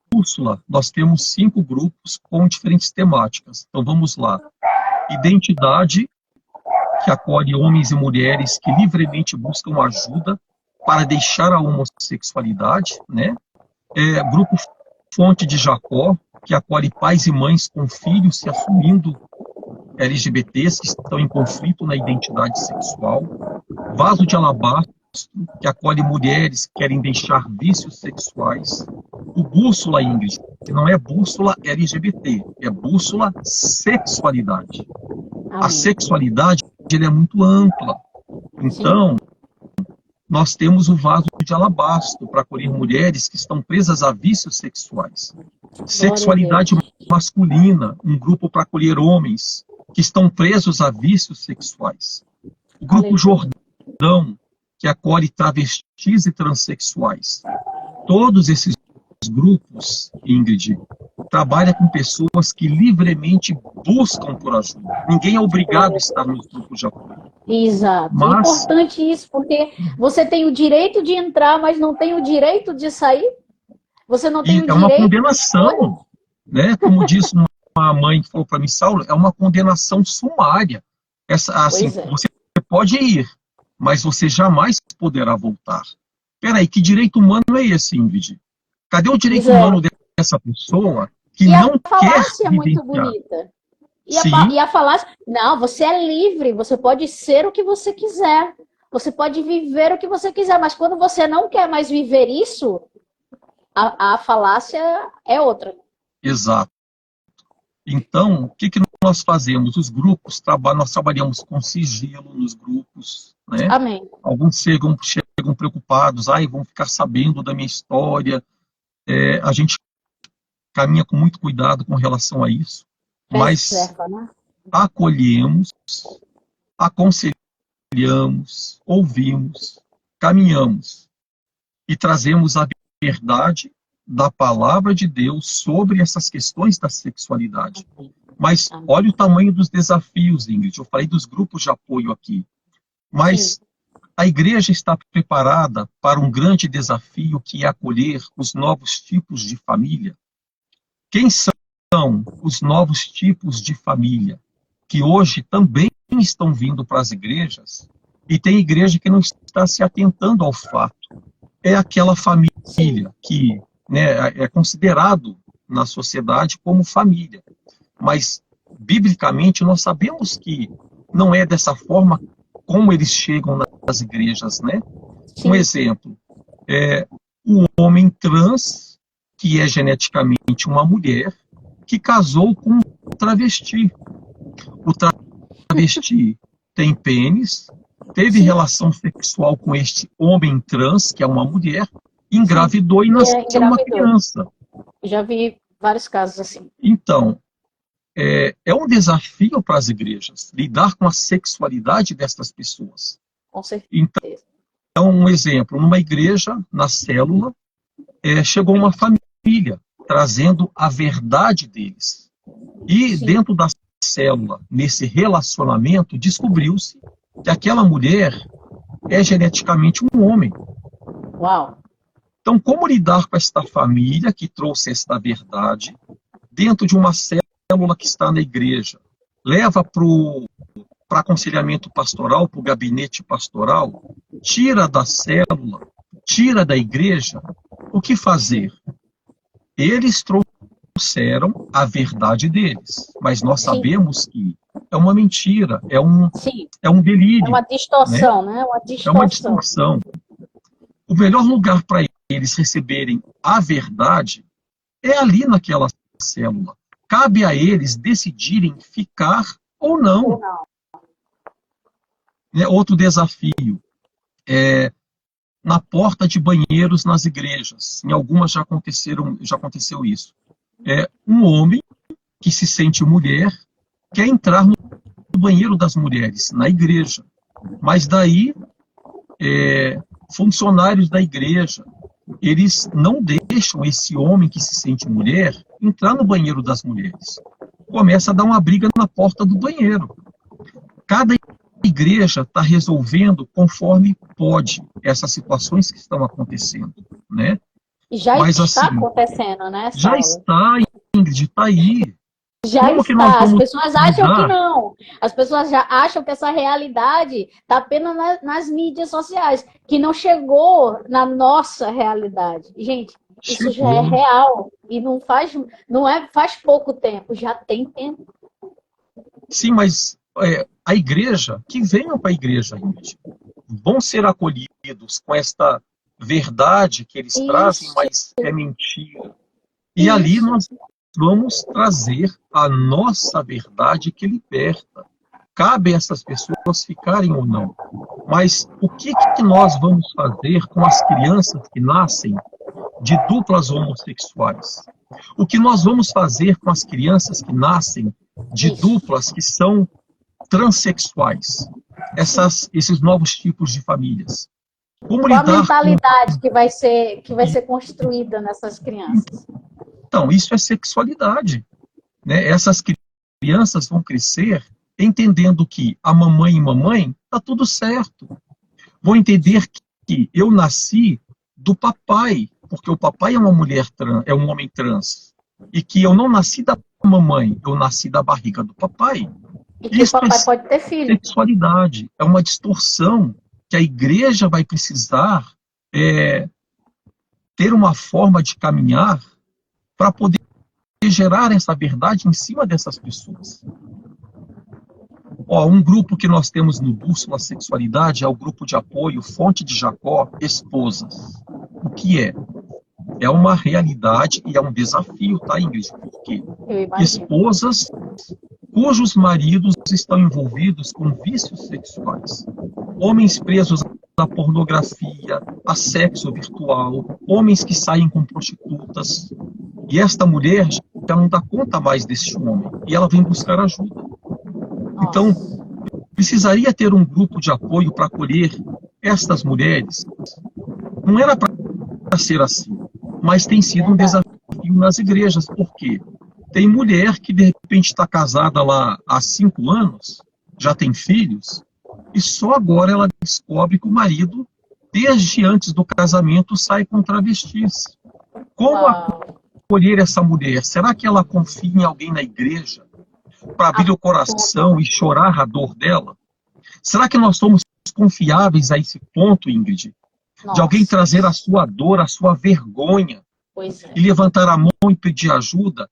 Bússola, nós temos 5 grupos com diferentes temáticas. Então, vamos lá. Identidade, que acolhe homens e mulheres que livremente buscam ajuda para deixar a homossexualidade, né? Grupo Fonte de Jacó, que acolhe pais e mães com filhos se assumindo LGBTs que estão em conflito na identidade sexual. Vaso de Alabastro, que acolhe mulheres que querem deixar vícios sexuais. O Bússola, Ingrid, que não é bússola LGBT, é bússola sexualidade. Amém. A sexualidade é muito ampla. Então, nós temos o vaso de alabastro para acolher mulheres que estão presas a vícios sexuais. Sexualidade masculina, um grupo para acolher homens que estão presos a vícios sexuais. O grupo Jordão, que acolhe travestis e transexuais. Todos esses grupos, Ingrid, trabalham com pessoas que livremente buscam por ajuda. Ninguém é obrigado a estar nos grupos de apoio. Exato. É importante isso, porque você tem o direito de entrar, mas não tem o direito de sair. Você não tem o direito... É uma condenação, né? Como disse uma mãe que falou para mim, Saulo, é uma condenação sumária. Assim, você pode ir, mas você jamais poderá voltar. Peraí, que direito humano é esse, Ingrid? Cadê o direito humano dessa pessoa que não quer vivenciar? E a falácia é muito bonita. E a falácia... Não, você é livre, você pode ser o que você quiser. Você pode viver o que você quiser, mas quando você não quer mais viver isso, a falácia é outra. Exato. Então, o que nós fazemos? Os grupos, nós trabalhamos com sigilo nos grupos, né? Amém. Alguns chegam preocupados, vão ficar sabendo da minha história. A gente caminha com muito cuidado com relação a isso, mas acolhemos, aconselhamos, ouvimos, caminhamos e trazemos a verdade da palavra de Deus sobre essas questões da sexualidade. Mas olha o tamanho dos desafios, Ingrid. Eu falei dos grupos de apoio aqui. Mas a igreja está preparada para um grande desafio que é acolher os novos tipos de família. Quem são os novos tipos de família que hoje também estão vindo para as igrejas? E tem igreja que não está se atentando ao fato. É aquela família que, né, é considerado na sociedade como família. Mas, biblicamente, nós sabemos que não é dessa forma como eles chegam nas igrejas, né? Sim. Um exemplo, o homem trans, que é geneticamente uma mulher, que casou com um travesti. O travesti tem pênis, teve relação sexual com este homem trans, que é uma mulher, engravidou e nasceu uma criança. Já vi vários casos assim. Então, é um desafio para as igrejas lidar com a sexualidade dessas pessoas. Com certeza. Então, um exemplo, numa igreja, na célula, chegou uma família trazendo a verdade deles. E dentro da célula, nesse relacionamento, descobriu-se que aquela mulher é geneticamente um homem. Uau! Então, como lidar com esta família que trouxe esta verdade dentro de uma célula que está na igreja? Leva para aconselhamento pastoral, para o gabinete pastoral, tira da célula, tira da igreja. O que fazer? Eles trouxeram a verdade deles, mas nós sabemos que é uma mentira, é um delírio. É uma distorção, né? É uma distorção. O melhor lugar para eles receberem a verdade é ali naquela célula. Cabe a eles decidirem ficar ou não. Outro desafio na porta de banheiros nas igrejas. Em algumas já aconteceu isso. Um homem que se sente mulher quer entrar no banheiro das mulheres, na igreja. Mas daí, funcionários da igreja, eles não deixam esse homem que se sente mulher entrar no banheiro das mulheres. Começa a dar uma briga na porta do banheiro. Cada igreja está resolvendo conforme pode essas situações que estão acontecendo, né? E já está acontecendo, né, Saulo? Já está, Ingrid, está aí. Já está. As pessoas acham que não. As pessoas já acham que essa realidade está apenas nas mídias sociais, que não chegou na nossa realidade. Gente, isso já é real. E faz pouco tempo, já tem tempo. Sim, mas a igreja, que venham para a igreja, Ingrid, vão ser acolhidos com esta verdade que eles trazem, mas é mentira. E ali nós vamos trazer a nossa verdade que liberta. Cabe a essas pessoas ficarem ou não. Mas o que nós vamos fazer com as crianças que nascem de duplas homossexuais? O que nós vamos fazer com as crianças que nascem de duplas que são transexuais? Esses novos tipos de famílias. Qual a mentalidade que vai ser construída nessas crianças? Então, isso é sexualidade, né? Essas crianças vão crescer entendendo que a mamãe e mamãe está tudo certo. Vão entender que eu nasci do papai, porque o papai é uma mulher trans, é um homem trans, e que eu não nasci da mamãe, eu nasci da barriga do papai. E que isso o papai pode ter filho. Sexualidade é uma distorção que a igreja vai precisar ter uma forma de caminhar para poder gerar essa verdade em cima dessas pessoas. Um grupo que nós temos no Bússola Sexualidade é o grupo de apoio Fonte de Jacó Esposas. O que é? É uma realidade e é um desafio, tá, Ingrid? Porque esposas cujos maridos estão envolvidos com vícios sexuais, homens presos à pornografia, a sexo virtual, homens que saem com prostitutas, e esta mulher já não dá conta mais desse homem, e ela vem buscar ajuda. Então, precisaria ter um grupo de apoio para acolher estas mulheres. Não era para ser assim, mas tem sido um desafio nas igrejas. Por quê? Tem mulher que, de repente, está casada lá há 5 anos, já tem filhos, e só agora ela descobre que o marido, desde antes do casamento, sai com travestis. Como acolher essa mulher? Será que ela confia em alguém na igreja para abrir o coração e chorar a dor dela? Será que nós somos confiáveis a esse ponto, Ingrid? De alguém trazer a sua dor, a sua vergonha, e levantar a mão e pedir ajuda?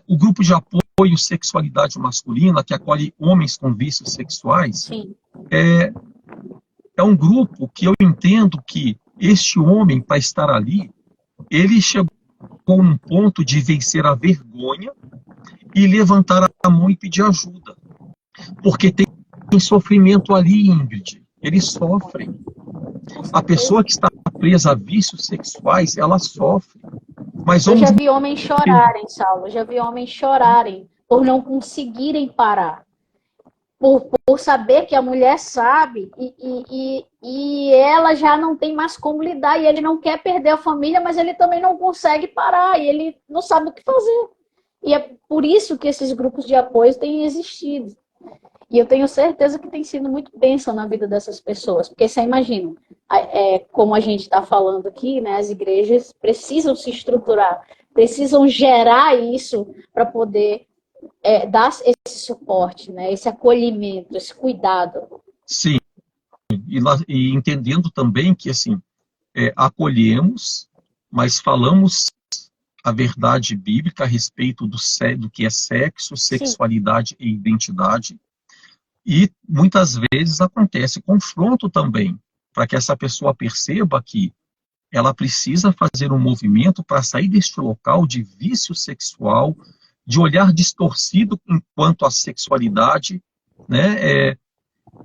O grupo de apoio Sexualidade Masculina, que acolhe homens com vícios sexuais, Sim. É um grupo que eu entendo que este homem, para estar ali, ele chegou a um ponto de vencer a vergonha e levantar a mão e pedir ajuda. Porque tem sofrimento ali, Ingrid. Eles sofrem. A pessoa que está presa a vícios sexuais, ela sofre. Mas eu vamos... já vi homens chorarem, Saulo. Eu já vi homens chorarem por não conseguirem parar. Por saber que a mulher sabe e ela já não tem mais como lidar. E ele não quer perder a família, mas ele também não consegue parar. E ele não sabe o que fazer. E é por isso que esses grupos de apoio têm existido. E eu tenho certeza que tem sido muito bênção na vida dessas pessoas. Porque você imagina, como a gente está falando aqui, né, as igrejas precisam se estruturar, precisam gerar isso para poder dar esse suporte, né, esse acolhimento, esse cuidado. Sim, e entendendo também que, assim, acolhemos, mas falamos a verdade bíblica a respeito do que é sexo, sexualidade Sim. E identidade. E muitas vezes acontece confronto também, para que essa pessoa perceba que ela precisa fazer um movimento para sair deste local de vício sexual, de olhar distorcido enquanto à sexualidade, né?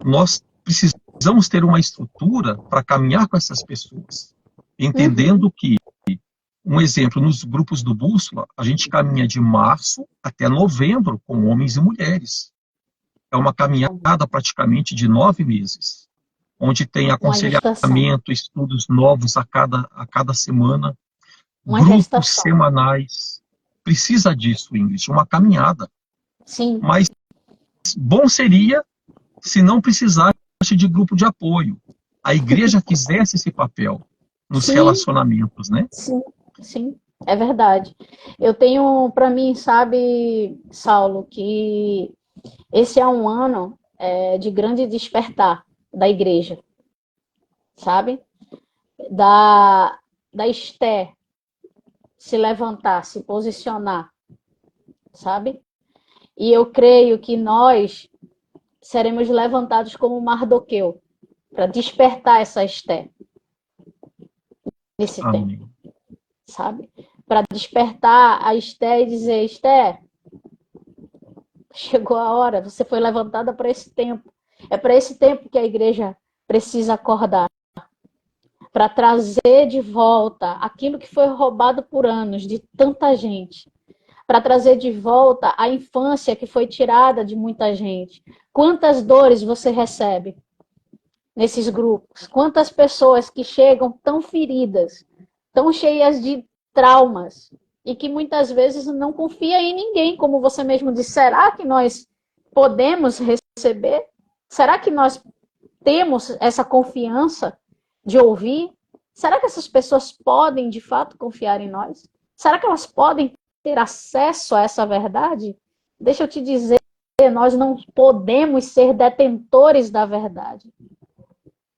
Nós precisamos ter uma estrutura para caminhar com essas pessoas, entendendo que, um exemplo, nos grupos do Bússola, a gente caminha de março até novembro com homens e mulheres. É uma caminhada praticamente de 9 meses, onde tem aconselhamento, estudos novos a cada semana, grupos semanais. Precisa disso, Ingrid, uma caminhada. Sim. Mas bom seria se não precisasse de grupo de apoio. A igreja quisesse esse papel nos relacionamentos, né? Sim, sim, é verdade. Eu tenho, para mim, sabe, Saulo, que esse é um ano de grande despertar da igreja, sabe? Da Esther se levantar, se posicionar, sabe? E eu creio que nós seremos levantados como Mardoqueu para despertar essa Esther nesse tempo, sabe? Para despertar a Esther e dizer, Esther, chegou a hora, você foi levantada para esse tempo. É para esse tempo que a igreja precisa acordar. Para trazer de volta aquilo que foi roubado por anos de tanta gente. Para trazer de volta a infância que foi tirada de muita gente. Quantas dores você recebe nesses grupos? Quantas pessoas que chegam tão feridas, tão cheias de traumas, e que muitas vezes não confia em ninguém, como você mesmo disse. Será que nós podemos receber? Será que nós temos essa confiança de ouvir? Será que essas pessoas podem, de fato, confiar em nós? Será que elas podem ter acesso a essa verdade? Deixa eu te dizer, nós não podemos ser detentores da verdade.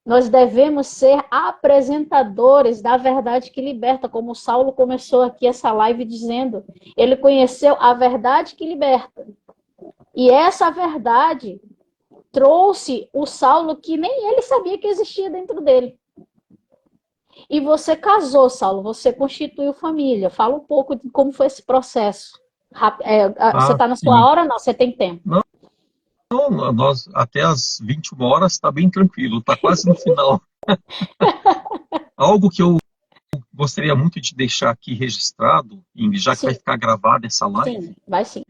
Nós devemos ser apresentadores da verdade que liberta, como o Saulo começou aqui essa live dizendo. Ele conheceu a verdade que liberta. E essa verdade trouxe o Saulo que nem ele sabia que existia dentro dele. E você casou, Saulo, você constituiu família. Fala um pouco de como foi esse processo. Você está na sua hora? Não, você tem tempo. Não, nós até as 21 horas está bem tranquilo, está quase no final. Algo que eu gostaria muito de deixar aqui registrado, Ingrid, já que vai ficar gravada essa live. Sim, vai sim.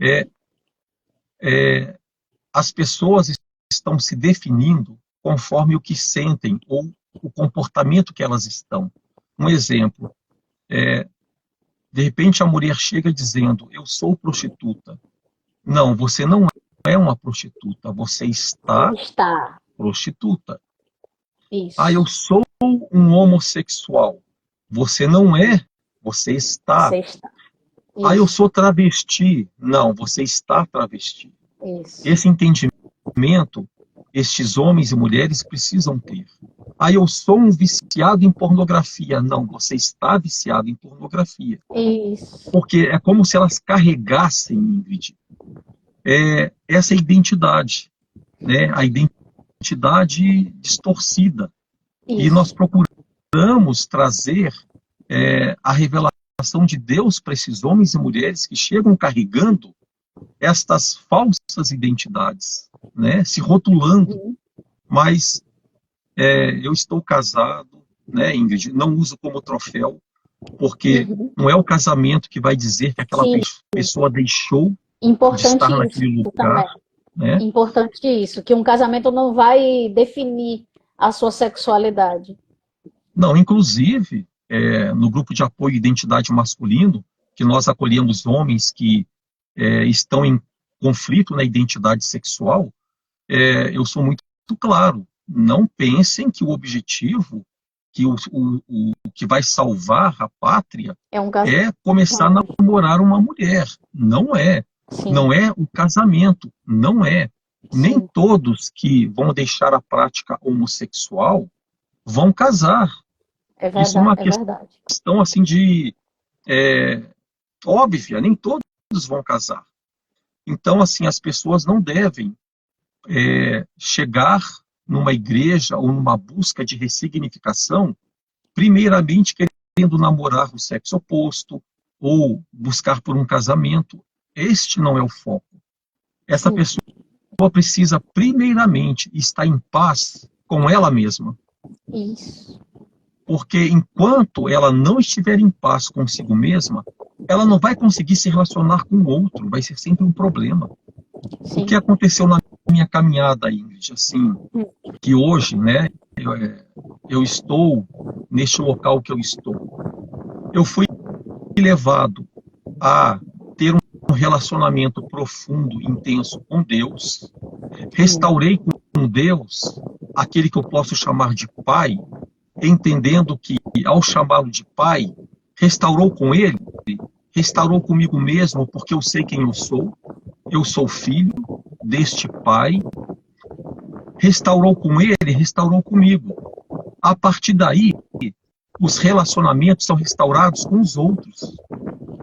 As pessoas estão se definindo conforme o que sentem ou o comportamento que elas estão. Um exemplo, de repente a mulher chega dizendo, eu sou prostituta. Não, você não é uma prostituta, você está prostituta. Isso. Eu sou um homossexual. Você não é, você está. Eu sou travesti. Não, você está travesti. Isso. Esse entendimento, estes homens e mulheres precisam ter. Ah, eu sou um viciado em pornografia. Não, você está viciado em pornografia. Isso. Porque é como se elas carregassem, Ingrid, essa identidade, né? A identidade distorcida. E nós Isso. procuramos trazer a revelação de Deus para esses homens e mulheres que chegam carregando estas falsas identidades, né? Se rotulando. Mas eu estou casado, né, Ingrid? Não uso como troféu, porque Uhum. não é o casamento que vai dizer que aquela Sim, pessoa deixou de importante estar isso naquele lugar, também. né? Importante isso, que um casamento não vai definir a sua sexualidade. Não, inclusive, no grupo de apoio à identidade masculino, que nós acolhemos homens que estão em conflito na identidade sexual, eu sou muito claro. Não pensem que o objetivo, que o que vai salvar a pátria É um casamento. é começar a namorar uma mulher. Não é. Sim, Não é o casamento. Não é. Nem sim. todos que vão deixar a prática homossexual vão casar. É Isso é verdade, uma é verdade. questão assim de óbvia. Nem todos vão casar. Então, assim, as pessoas não devem chegar numa igreja ou numa busca de ressignificação, primeiramente querendo namorar o sexo oposto ou buscar por um casamento. Este não é o foco. Essa Sim, pessoa precisa primeiramente estar em paz com ela mesma, isso. porque enquanto ela não estiver em paz consigo mesma, ela não vai conseguir se relacionar com o outro, vai ser sempre um problema. O que Sim. aconteceu na minha caminhada, Ingrid, assim, que hoje, né, eu estou neste local que eu estou. Eu fui levado a ter um relacionamento profundo, intenso com Deus. Restaurei com Deus aquele que eu posso chamar de Pai, entendendo que, ao chamá-lo de Pai, restaurou com Ele, restaurou comigo mesmo, porque eu sei quem eu sou. Eu sou filho deste Pai. Restaurou com Ele, restaurou comigo. A partir daí, os relacionamentos são restaurados com os outros.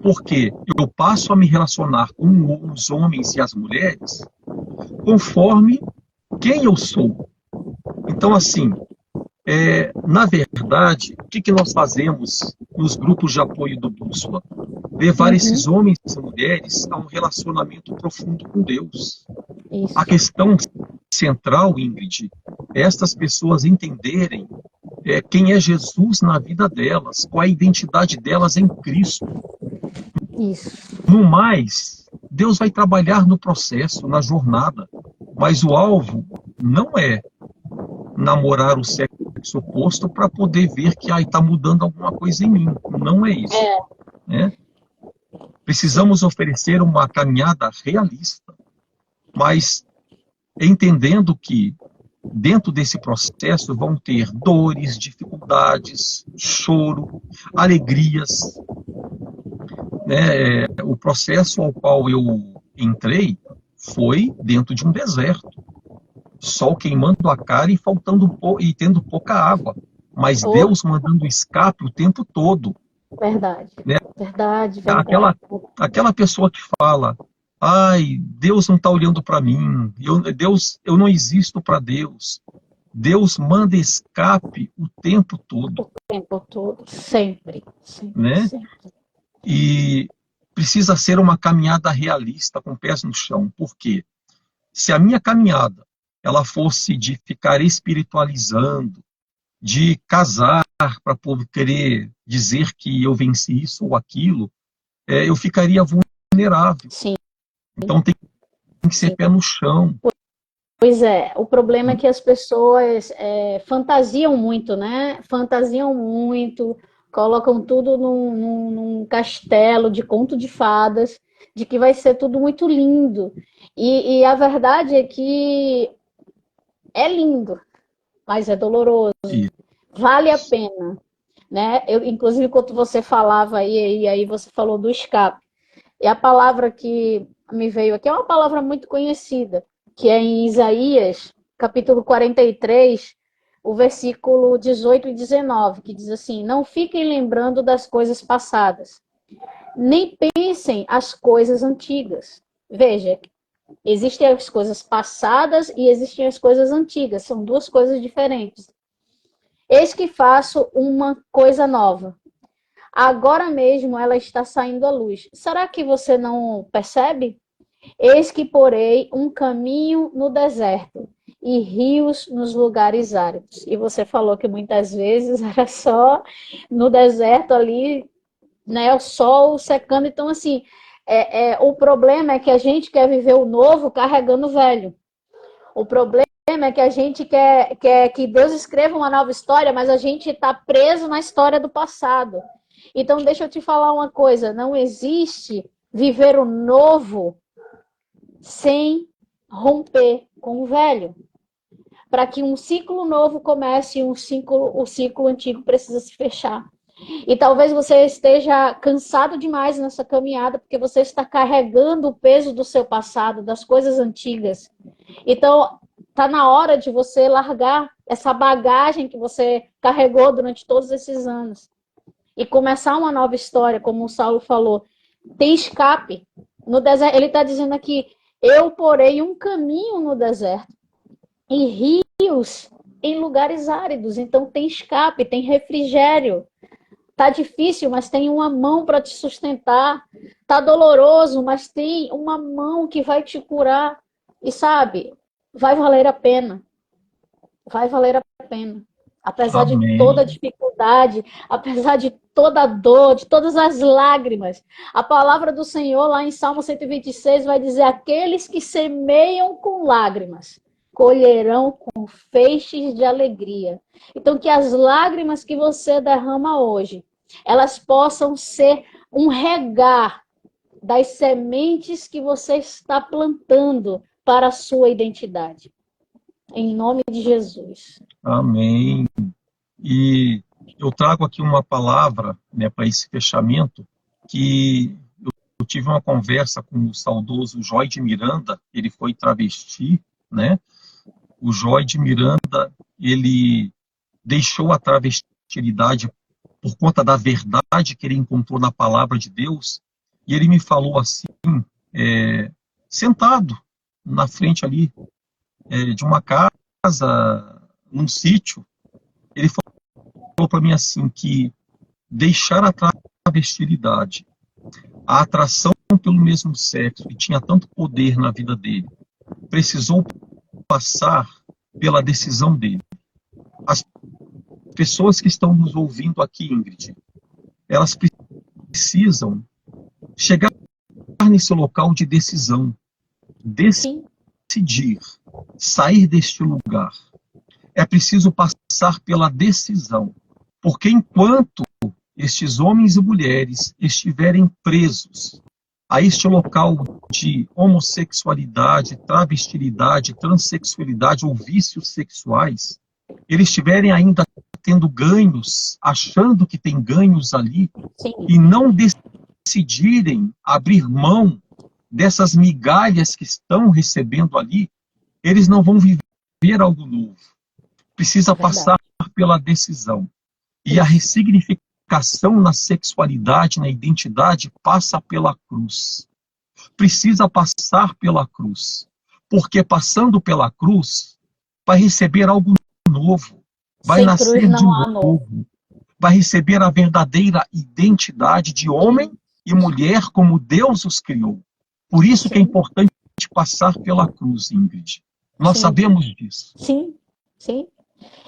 Porque eu passo a me relacionar com os homens e as mulheres conforme quem eu sou. Então, assim, na verdade, o que nós fazemos nos grupos de apoio do Bússola? Levar esses Uhum. homens e mulheres a um relacionamento profundo com Deus. A Isso. questão central, Ingrid, é estas pessoas entenderem quem é Jesus na vida delas, qual é a identidade delas em Cristo. Isso. No mais, Deus vai trabalhar no processo, na jornada, mas o alvo não é namorar o sexo oposto para poder ver que está mudando alguma coisa em mim. Não é isso. É, Né? sim. Precisamos oferecer uma caminhada realista, mas entendendo que dentro desse processo vão ter dores, dificuldades, choro, alegrias. Né? O processo ao qual eu entrei foi dentro de um deserto. Sol queimando a cara e e tendo pouca água. Mas Oh, Deus mandando escape o tempo todo. verdade. Né? Verdade, verdade. Aquela pessoa que fala, ai, Deus não está olhando para mim, eu não existo para Deus. Deus manda escape o tempo todo. O tempo todo. Sempre. Sempre, Né? sempre. E precisa ser uma caminhada realista, com pés no chão. Por quê? Se a minha caminhada ela fosse de ficar espiritualizando, de casar para poder querer dizer que eu venci isso ou aquilo, eu ficaria vulnerável. Sim, Então tem que ser sim. pé no chão. Pois é, o problema é que as pessoas fantasiam muito, né? Fantasiam muito, colocam tudo num castelo de conto de fadas, de que vai ser tudo muito lindo. E a verdade é que é lindo, mas é doloroso. E, Vale a pena, né? Inclusive, quando você falava aí, e aí você falou do escape. E a palavra que me veio aqui é uma palavra muito conhecida, que é em Isaías, capítulo 43, o versículo 18 e 19, que diz assim: não fiquem lembrando das coisas passadas, nem pensem as coisas antigas. Veja, existem as coisas passadas e existem as coisas antigas, são duas coisas diferentes. Eis que faço uma coisa nova. Agora mesmo ela está saindo à luz. Será que você não percebe? Eis que porei um caminho no deserto e rios nos lugares áridos. E você falou que muitas vezes era só no deserto ali, né, o sol secando. Então, assim, o problema é que a gente quer viver o novo carregando o velho. O problema é que a gente quer que Deus escreva uma nova história, mas a gente está preso na história do passado. Então, deixa eu te falar uma coisa: não existe viver o novo sem romper com o velho. Para que um ciclo novo comece, o ciclo antigo precisa se fechar. E talvez você esteja cansado demais nessa caminhada, porque você está carregando o peso do seu passado, das coisas antigas. Então, está na hora de você largar essa bagagem que você carregou durante todos esses anos e começar uma nova história, como o Saulo falou. Tem escape. No deserto, ele está dizendo aqui: eu porei um caminho no deserto e rios em lugares áridos. Então tem escape, tem refrigério. Tá difícil, mas tem uma mão para te sustentar. Tá doloroso, mas tem uma mão que vai te curar. E sabe, vai valer a pena. Vai valer a pena. Apesar de toda a Amém. dificuldade, apesar de toda a dor, de todas as lágrimas. A palavra do Senhor, lá em Salmo 126, vai dizer: aqueles que semeiam com lágrimas colherão com feixes de alegria. Então, que as lágrimas que você derrama hoje, elas possam ser um regar das sementes que você está plantando para a sua identidade. Em nome de Jesus. Amém. E eu trago aqui uma palavra, né, para esse fechamento, que eu tive uma conversa com o saudoso Joy de Miranda. Ele foi travesti, né? O Joy de Miranda, ele deixou a travestilidade por conta da verdade que ele encontrou na palavra de Deus, e ele me falou assim, sentado na frente ali de uma casa, num sítio. Ele falou para mim assim, que deixar a travestilidade, a atração pelo mesmo sexo, que tinha tanto poder na vida dele, precisou passar pela decisão dele. As pessoas que estão nos ouvindo aqui, Ingrid, elas precisam chegar nesse local de decisão, decidir, sair deste lugar. É preciso passar pela decisão, porque enquanto estes homens e mulheres estiverem presos a este local de homossexualidade, travestilidade, transexualidade ou vícios sexuais, eles estiverem ainda tendo ganhos, achando que tem ganhos ali, Sim. E não decidirem abrir mão dessas migalhas que estão recebendo ali, eles não vão viver algo novo. Precisa passar pela decisão. E a ressignificação na sexualidade, na identidade, passa pela cruz. Precisa passar pela cruz. Porque passando pela cruz, vai receber algo novo. Vai Sem nascer cruz não de há novo. Vai receber a verdadeira identidade de homem e mulher como Deus os criou. Por isso que é importante passar pela cruz, Ingrid. Nós sabemos disso. Sim, sim.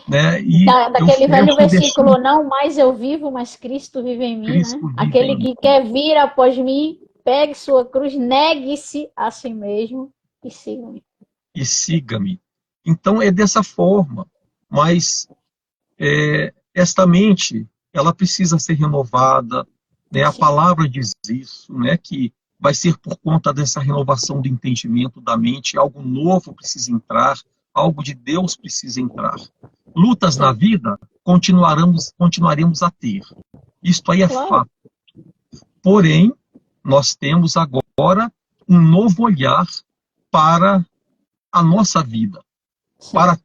Né? E daquele velho versículo: deixando... não mais eu vivo, mas Cristo vive em mim, Cristo né? vive Aquele em mim. que quer vir após mim, pegue sua cruz, negue-se a si mesmo e siga-me. E siga-me. Então é dessa forma. Mas esta mente, ela precisa ser renovada. Né? A palavra diz isso, né? Que vai ser por conta dessa renovação do entendimento da mente, algo novo precisa entrar, algo de Deus precisa entrar. Lutas na vida continuaremos a ter. Isto aí é fato. Porém, nós temos agora um novo olhar para a nossa vida, para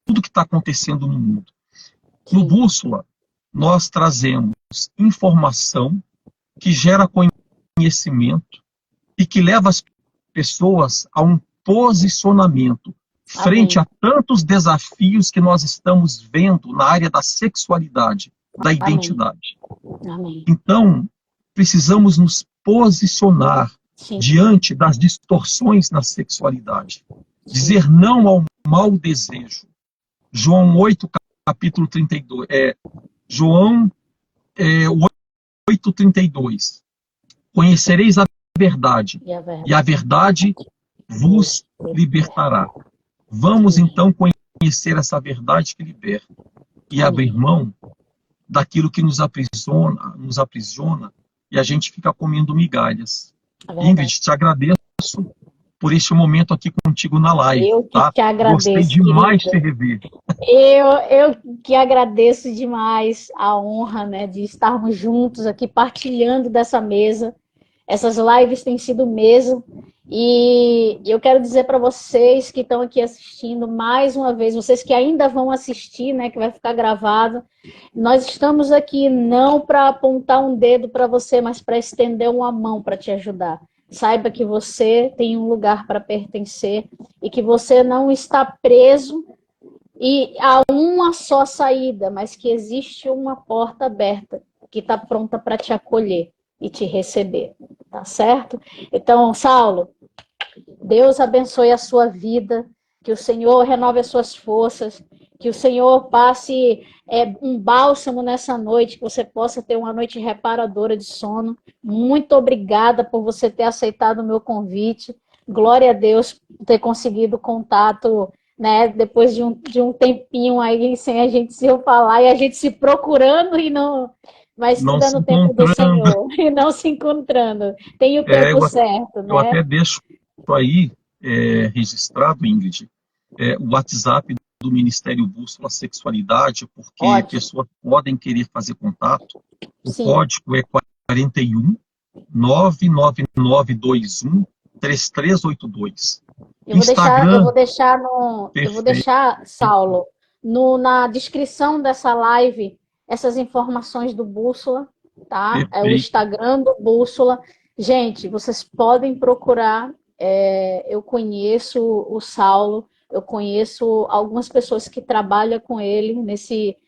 tudo que está acontecendo no mundo. No Bússola, nós trazemos informação que gera conhecimento e que leva as pessoas a um posicionamento frente a tantos desafios que nós estamos vendo na área da sexualidade, da identidade. Amém. Então, precisamos nos posicionar diante das distorções na sexualidade. Dizer não ao mau desejo. João 8, capítulo 32. João 8, 32. Conhecereis a verdade, e a verdade vos libertará. Vamos, então, conhecer essa verdade que liberta e abrir mão daquilo que nos aprisiona e a gente fica comendo migalhas. Ingrid, te agradeço por este momento aqui contigo na live. Eu que te agradeço, gostei demais de te rever. Eu que agradeço demais a honra, né, de estarmos juntos aqui partilhando dessa mesa. Essas lives têm sido mesa. E eu quero dizer para vocês que estão aqui assistindo mais uma vez, vocês que ainda vão assistir, né, que vai ficar gravado, nós estamos aqui não para apontar um dedo para você, mas para estender uma mão para te ajudar. Saiba que você tem um lugar para pertencer e que você não está preso e a uma só saída, mas que existe uma porta aberta que está pronta para te acolher e te receber, tá certo? Então, Saulo, Deus abençoe a sua vida, que o Senhor renove as suas forças, que o Senhor passe um bálsamo nessa noite, que você possa ter uma noite reparadora de sono. Muito obrigada por você ter aceitado o meu convite. Glória a Deus por ter conseguido contato, né, depois de um tempinho aí sem a gente se falar e a gente se procurando e não... Mas tudo no tempo do Senhor, e não se encontrando. Tem o tempo certo, né? Eu até deixo aí registrado, Ingrid, o WhatsApp do Ministério Bússola Sexualidade, porque pessoas podem querer fazer contato. O código é 41 99921 3382. Eu vou deixar, Saulo, na descrição dessa live, essas informações do Bússola, tá? Perfeito. É o Instagram do Bússola. Gente, vocês podem procurar. Eu conheço o Saulo, eu conheço algumas pessoas que trabalham com ele nesse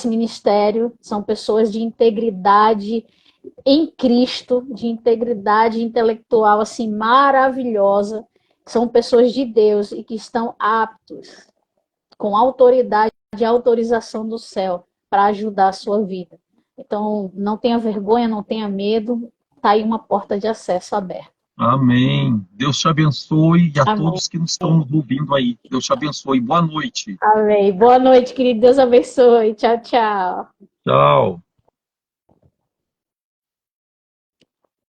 ministério. São pessoas de integridade em Cristo, de integridade intelectual assim maravilhosa. São pessoas de Deus e que estão aptos, com autoridade e autorização do céu, para ajudar a sua vida. Então, não tenha vergonha, não tenha medo, está aí uma porta de acesso aberta. Amém. Deus te abençoe e a todos que nos estão nos ouvindo aí. Deus te abençoe. Boa noite. Amém. Boa noite, querido. Deus abençoe. Tchau, tchau. Tchau.